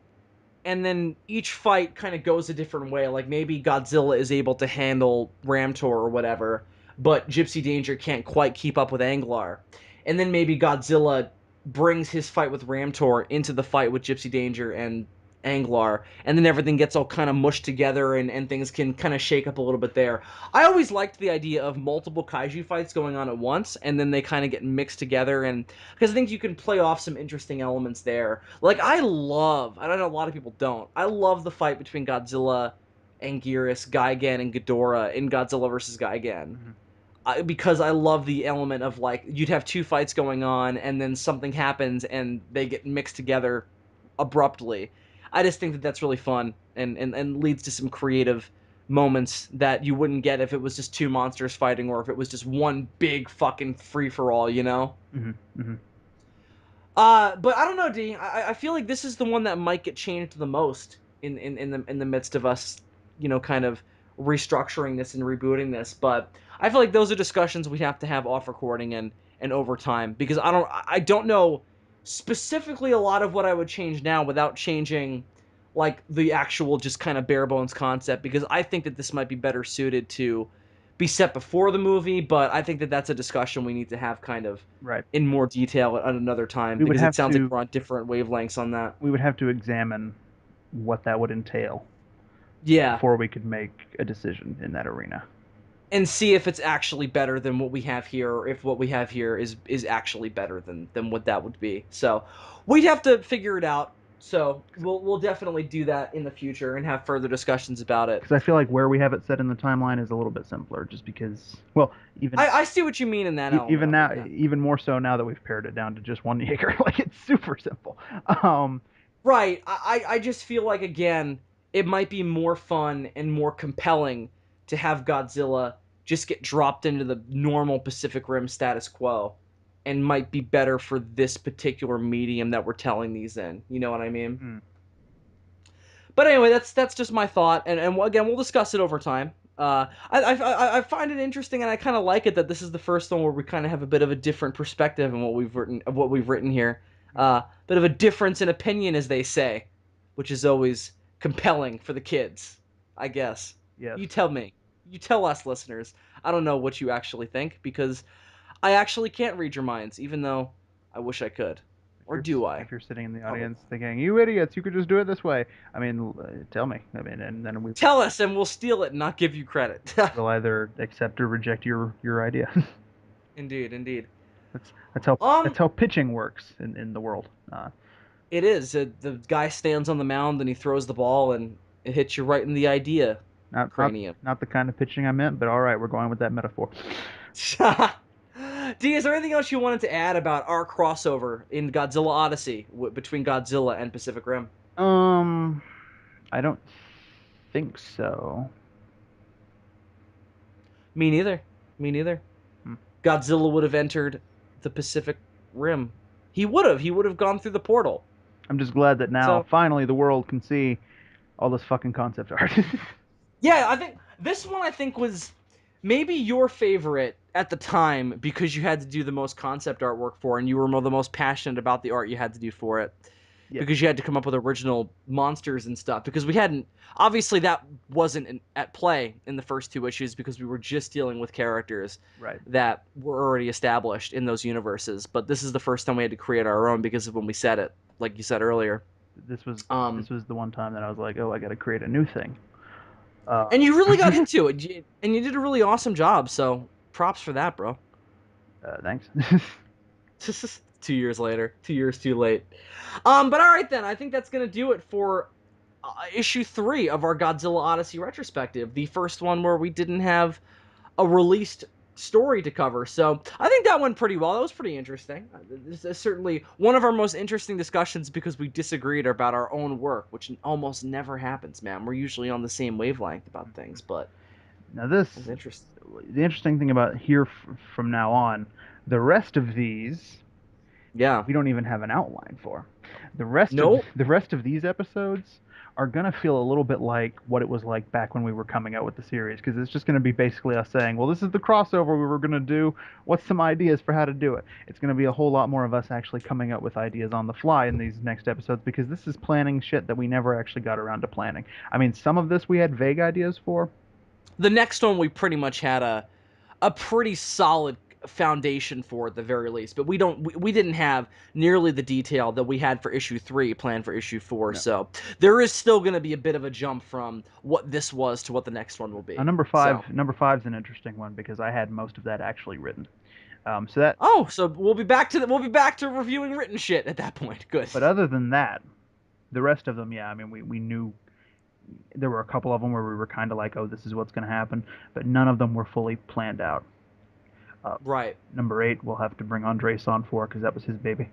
and then each fight kind of goes a different way. Like maybe Godzilla is able to handle Ramtor or whatever, but Gypsy Danger can't quite keep up with Anglar. And then maybe Godzilla brings his fight with Ramtor into the fight with Gypsy Danger and Anglar, and then everything gets all kind of mushed together and things can kind of shake up a little bit there. I always liked the idea of multiple kaiju fights going on at once, and then they kind of get mixed together, and because I think you can play off some interesting elements there. Like I don't know, a lot of people don't. I love the fight between Godzilla, Anguirus, Gigan, and Ghidorah in Godzilla versus Gigan. Mm-hmm. Because I love the element of like you'd have two fights going on and then something happens and they get mixed together abruptly. I just think that that's really fun and leads to some creative moments that you wouldn't get if it was just two monsters fighting or if it was just one big fucking free for all, you know? Mm-hmm. Mm-hmm. But I don't know, D. I feel like this is the one that might get changed the most in the midst of us, kind of restructuring this and rebooting this. But I feel like those are discussions we have to have off recording and over time, because I don't know specifically a lot of what I would change now without changing like the actual just kind of bare bones concept, because I think that this might be better suited to be set before the movie, but I think that that's a discussion we need to have kind of Right. in more detail at another time, We would because it have sounds like to we're on different wavelengths on that. we would have to examine what that would entail Yeah, before we could make a decision in that arena. and see if it's actually better than what we have here, or if what we have here is actually better than what that would be. So we'd have to figure it out. So we'll definitely do that in the future and have further discussions about it. Because I feel like where we have it set in the timeline is a little bit simpler, just because, well, I see what you mean in that element even of it. now, Yeah. even more so now that we've pared it down to just one Jaeger, like it's super simple. Right. I just feel like, again, it might be more fun and more compelling to have Godzilla just get dropped into the normal Pacific Rim status quo, and might be better for this particular medium that we're telling these in. You know what I mean? Hmm. But anyway, that's just my thought, and again, we'll discuss it over time. I find it interesting, and I kind of like it that this is the first one where we kind of have a bit of a different perspective in what we've written here. Bit of a difference in opinion, as they say, which is always compelling for the kids, I guess. Yes. You tell me, you tell us listeners. I don't know what you actually think, because I actually can't read your minds, even though I wish I could. Or do I? If you're sitting in the Probably. audience thinking, "You idiots, you could just do it this way," I mean, tell me. I mean, and then we Tell us, and we'll steal it and not give you credit. will either accept or reject your idea. Indeed, indeed. That's Um, how pitching works in the world. it is. The guy stands on the mound and he throws the ball, and it hits you right in the idea Not not cranium. not the kind of pitching I meant, but all right, we're going with that metaphor. D, is there anything else you wanted to add about our crossover in Godzilla Odyssey between Godzilla and Pacific Rim? Um, I don't think so. Me neither. Me neither. Hmm. Godzilla would have entered the Pacific Rim. He would have. He would have gone through the portal. I'm just glad that now So finally the world can see all this fucking concept art. yeah, I think this one was maybe your favorite at the time, because you had to do the most concept artwork for, and you were the most passionate about the art you had to do for it, Yeah, because you had to come up with original monsters and stuff. Because we hadn't, obviously, that wasn't at play in the first two issues, because we were just dealing with characters right. that were already established in those universes. But this is the first time we had to create our own, because of when we said it, like you said earlier. This was Um, this was the one time that I was like, oh, I got to create a new thing. Uh, and you really got into it, and you did a really awesome job. So props for that, bro. thanks. 2 years later, 2 years too late. But all right then, I think that's gonna do it for issue 3 of our Godzilla Odyssey retrospective, the first one where we didn't have a released story to cover. So I think that went pretty well. That was pretty interesting. This is certainly one of our most interesting discussions, because we disagreed about our own work, which almost never happens, man. We're usually on the same wavelength about things, but Now it was interesting. the interesting thing about here from now on, the rest of these Yeah. we don't even have an outline for. No. The rest of these episodes are gonna feel a little bit like what it was like back when we were coming out with the series, because it's just gonna be basically us saying, "Well, this is the crossover we were gonna do. What's some ideas for how to do it?" It's gonna be a whole lot more of us actually coming up with ideas on the fly in these next episodes, because this is planning shit that we never actually got around to planning. I mean, some of this we had vague ideas for. The next one we pretty much had a pretty solid foundation for, at the very least, but we didn't have nearly the detail that we had for issue 3 planned for issue 4. No. So there is still going to be a bit of a jump from what this was to what the next one will Now, be. So number five's an interesting one because I had most of that actually written. So that, so we'll be back to reviewing written shit at that point. Good. but other than that, the rest of them, yeah, I mean, we knew there were a couple of them where we were kind of like, oh, this is what's going to happen, but none of them were fully planned out. Uh, Right. Number 8, we'll have to bring Andres on for because that was his baby.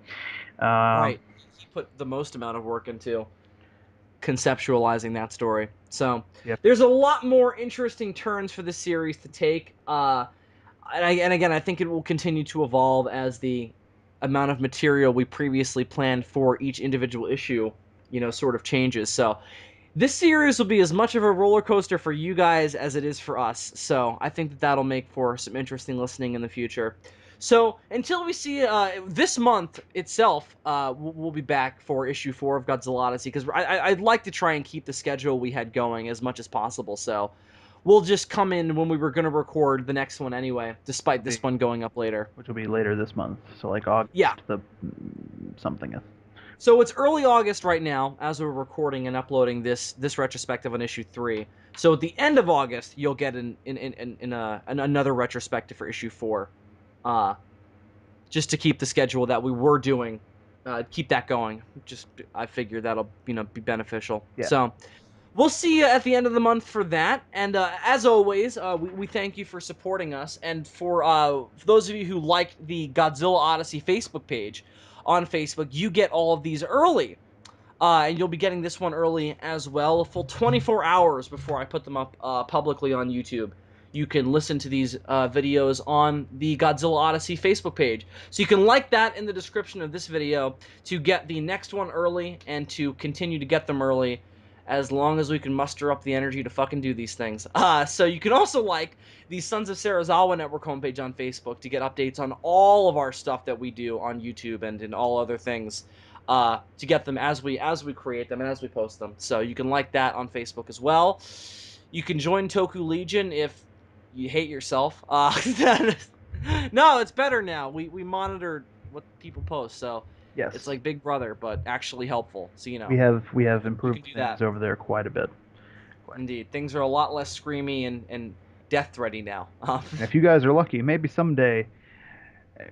Um, Right. He put the most amount of work into conceptualizing that story. So yeah, there's a lot more interesting turns for the series to take. And again, I think it will continue to evolve as the amount of material we previously planned for each individual issue, sort of changes. So This series will be as much of a roller coaster for you guys as it is for us. So I think that that'll make for some interesting listening in the future. So until we see this month itself, we'll be back for issue 4 of Godzilla Odyssey because I'd like to try and keep the schedule we had going as much as possible. So we'll just come in when we were going to record the next one anyway, despite this one going up later. Which will be later this month. So like August Yeah. the something. So it's early August right now as we're recording and uploading this retrospective on issue 3. So at the end of August, you'll get another retrospective for issue 4, just to keep the schedule that we were doing, keep that going. Just I figure that'll be beneficial. Yeah. So we'll see you at the end of the month for that. And as always, we thank you for supporting us. And for those of you who like the Godzilla Odyssey Facebook page on Facebook, you get all of these early. And you'll be getting this one early as well, a full 24 hours before I put them up publicly on YouTube. You can listen to these videos on the Godzilla Odyssey Facebook page. So you can like that in the description of this video to get the next one early and to continue to get them early as long as we can muster up the energy to fucking do these things. So you can also like the Sons of Sarazawa Network homepage on Facebook to get updates on all of our stuff that we do on YouTube and in all other things. To get them as we create them and as we post them. So you can like that on Facebook as well. You can join Toku Legion if you hate yourself. No, it's better now. We monitor what people post, so Yes. it's like Big Brother, but actually helpful. So we have improved things over there quite a bit. Indeed, things are a lot less screamy and death threaty now. And if you guys are lucky, maybe someday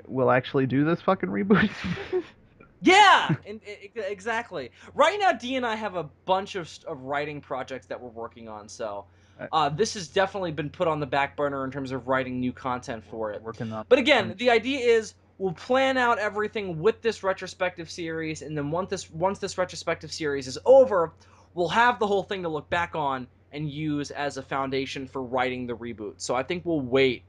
we'll actually do this fucking reboot. Yeah, exactly. Right now, D and I have a bunch of writing projects that we're working on, so this has definitely been put on the back burner in terms of writing new content for it. But again, the idea is we'll plan out everything with this retrospective series, and then once this retrospective series is over, we'll have the whole thing to look back on and use as a foundation for writing the reboot. So I think we'll wait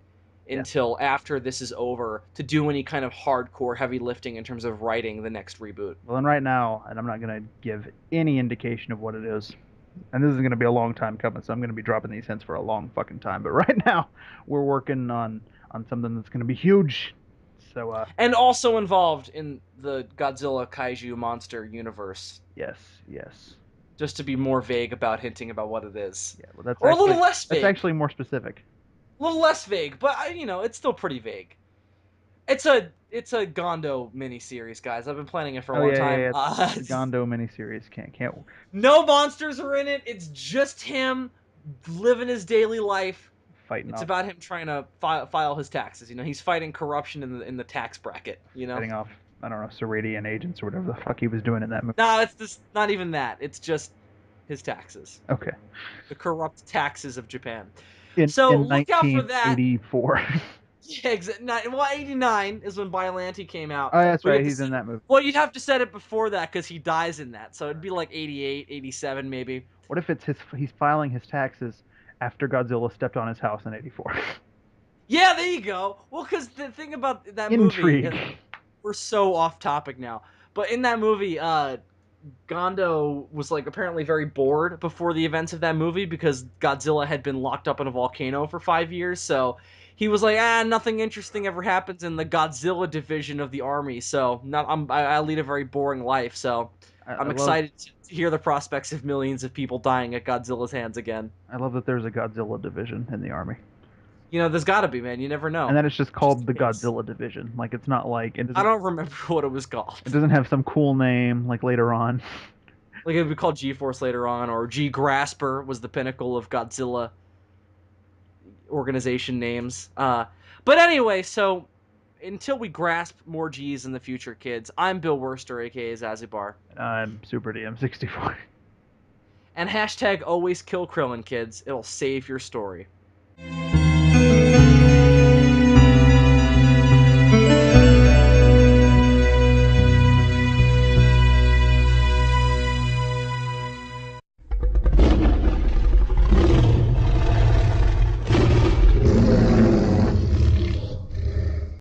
until after this is over to do any kind of hardcore heavy lifting in terms of writing the next reboot. Well, and right now, and I'm not going to give any indication of what it is, and this is going to be a long time coming, so I'm going to be dropping these hints for a long fucking time. But right now, we're working on something that's going to be huge. So and also involved in the Godzilla kaiju monster universe. Yes, yes. Just to be more vague about hinting about what it is. Yeah, well, that's or actually, a little less vague. That's actually more specific. A little less vague, but it's still pretty vague. It's a Gondo miniseries, guys. I've been planning it for a long time. Yeah. The Gondo miniseries can't. No monsters are in it. It's just him living his daily life. It's about him trying to file his taxes. He's fighting corruption in the tax bracket. Fighting off, I don't know, Ceradian agents or whatever the fuck he was doing in that movie. No, it's just not even that. It's just his taxes. Okay. The corrupt taxes of Japan. So look out for that. 1984. Yeah, exactly. Well, 89 is when Biollante came out. Oh, that's right. He's in that movie. Well, you'd have to set it before that because he dies in that. So it'd be like 88, 87 maybe. What if he's filing his taxes after Godzilla stepped on his house in 84? Yeah, there you go. Well, because the thing about that movie... We're so off topic now. But in that movie, Gondo was apparently very bored before the events of that movie because Godzilla had been locked up in a volcano for 5 years. So he was like, nothing interesting ever happens in the Godzilla division of the army. So I lead a very boring life. So I'm excited to hear the prospects of millions of people dying at Godzilla's hands again. I love that there's a Godzilla division in the army. There's got to be, man. You never know. And then it's just called the Godzilla division. It's not like... I don't remember what it was called. It doesn't have some cool name, later on. It would be called G-Force later on, or G-Grasper was the pinnacle of Godzilla organization names. But anyway, so until we grasp more G's in the future, kids, I'm Bill Worster, a.k.a. Zazubaar. I'm Super DM64. And #always kill Krillin, kids. It'll save your story.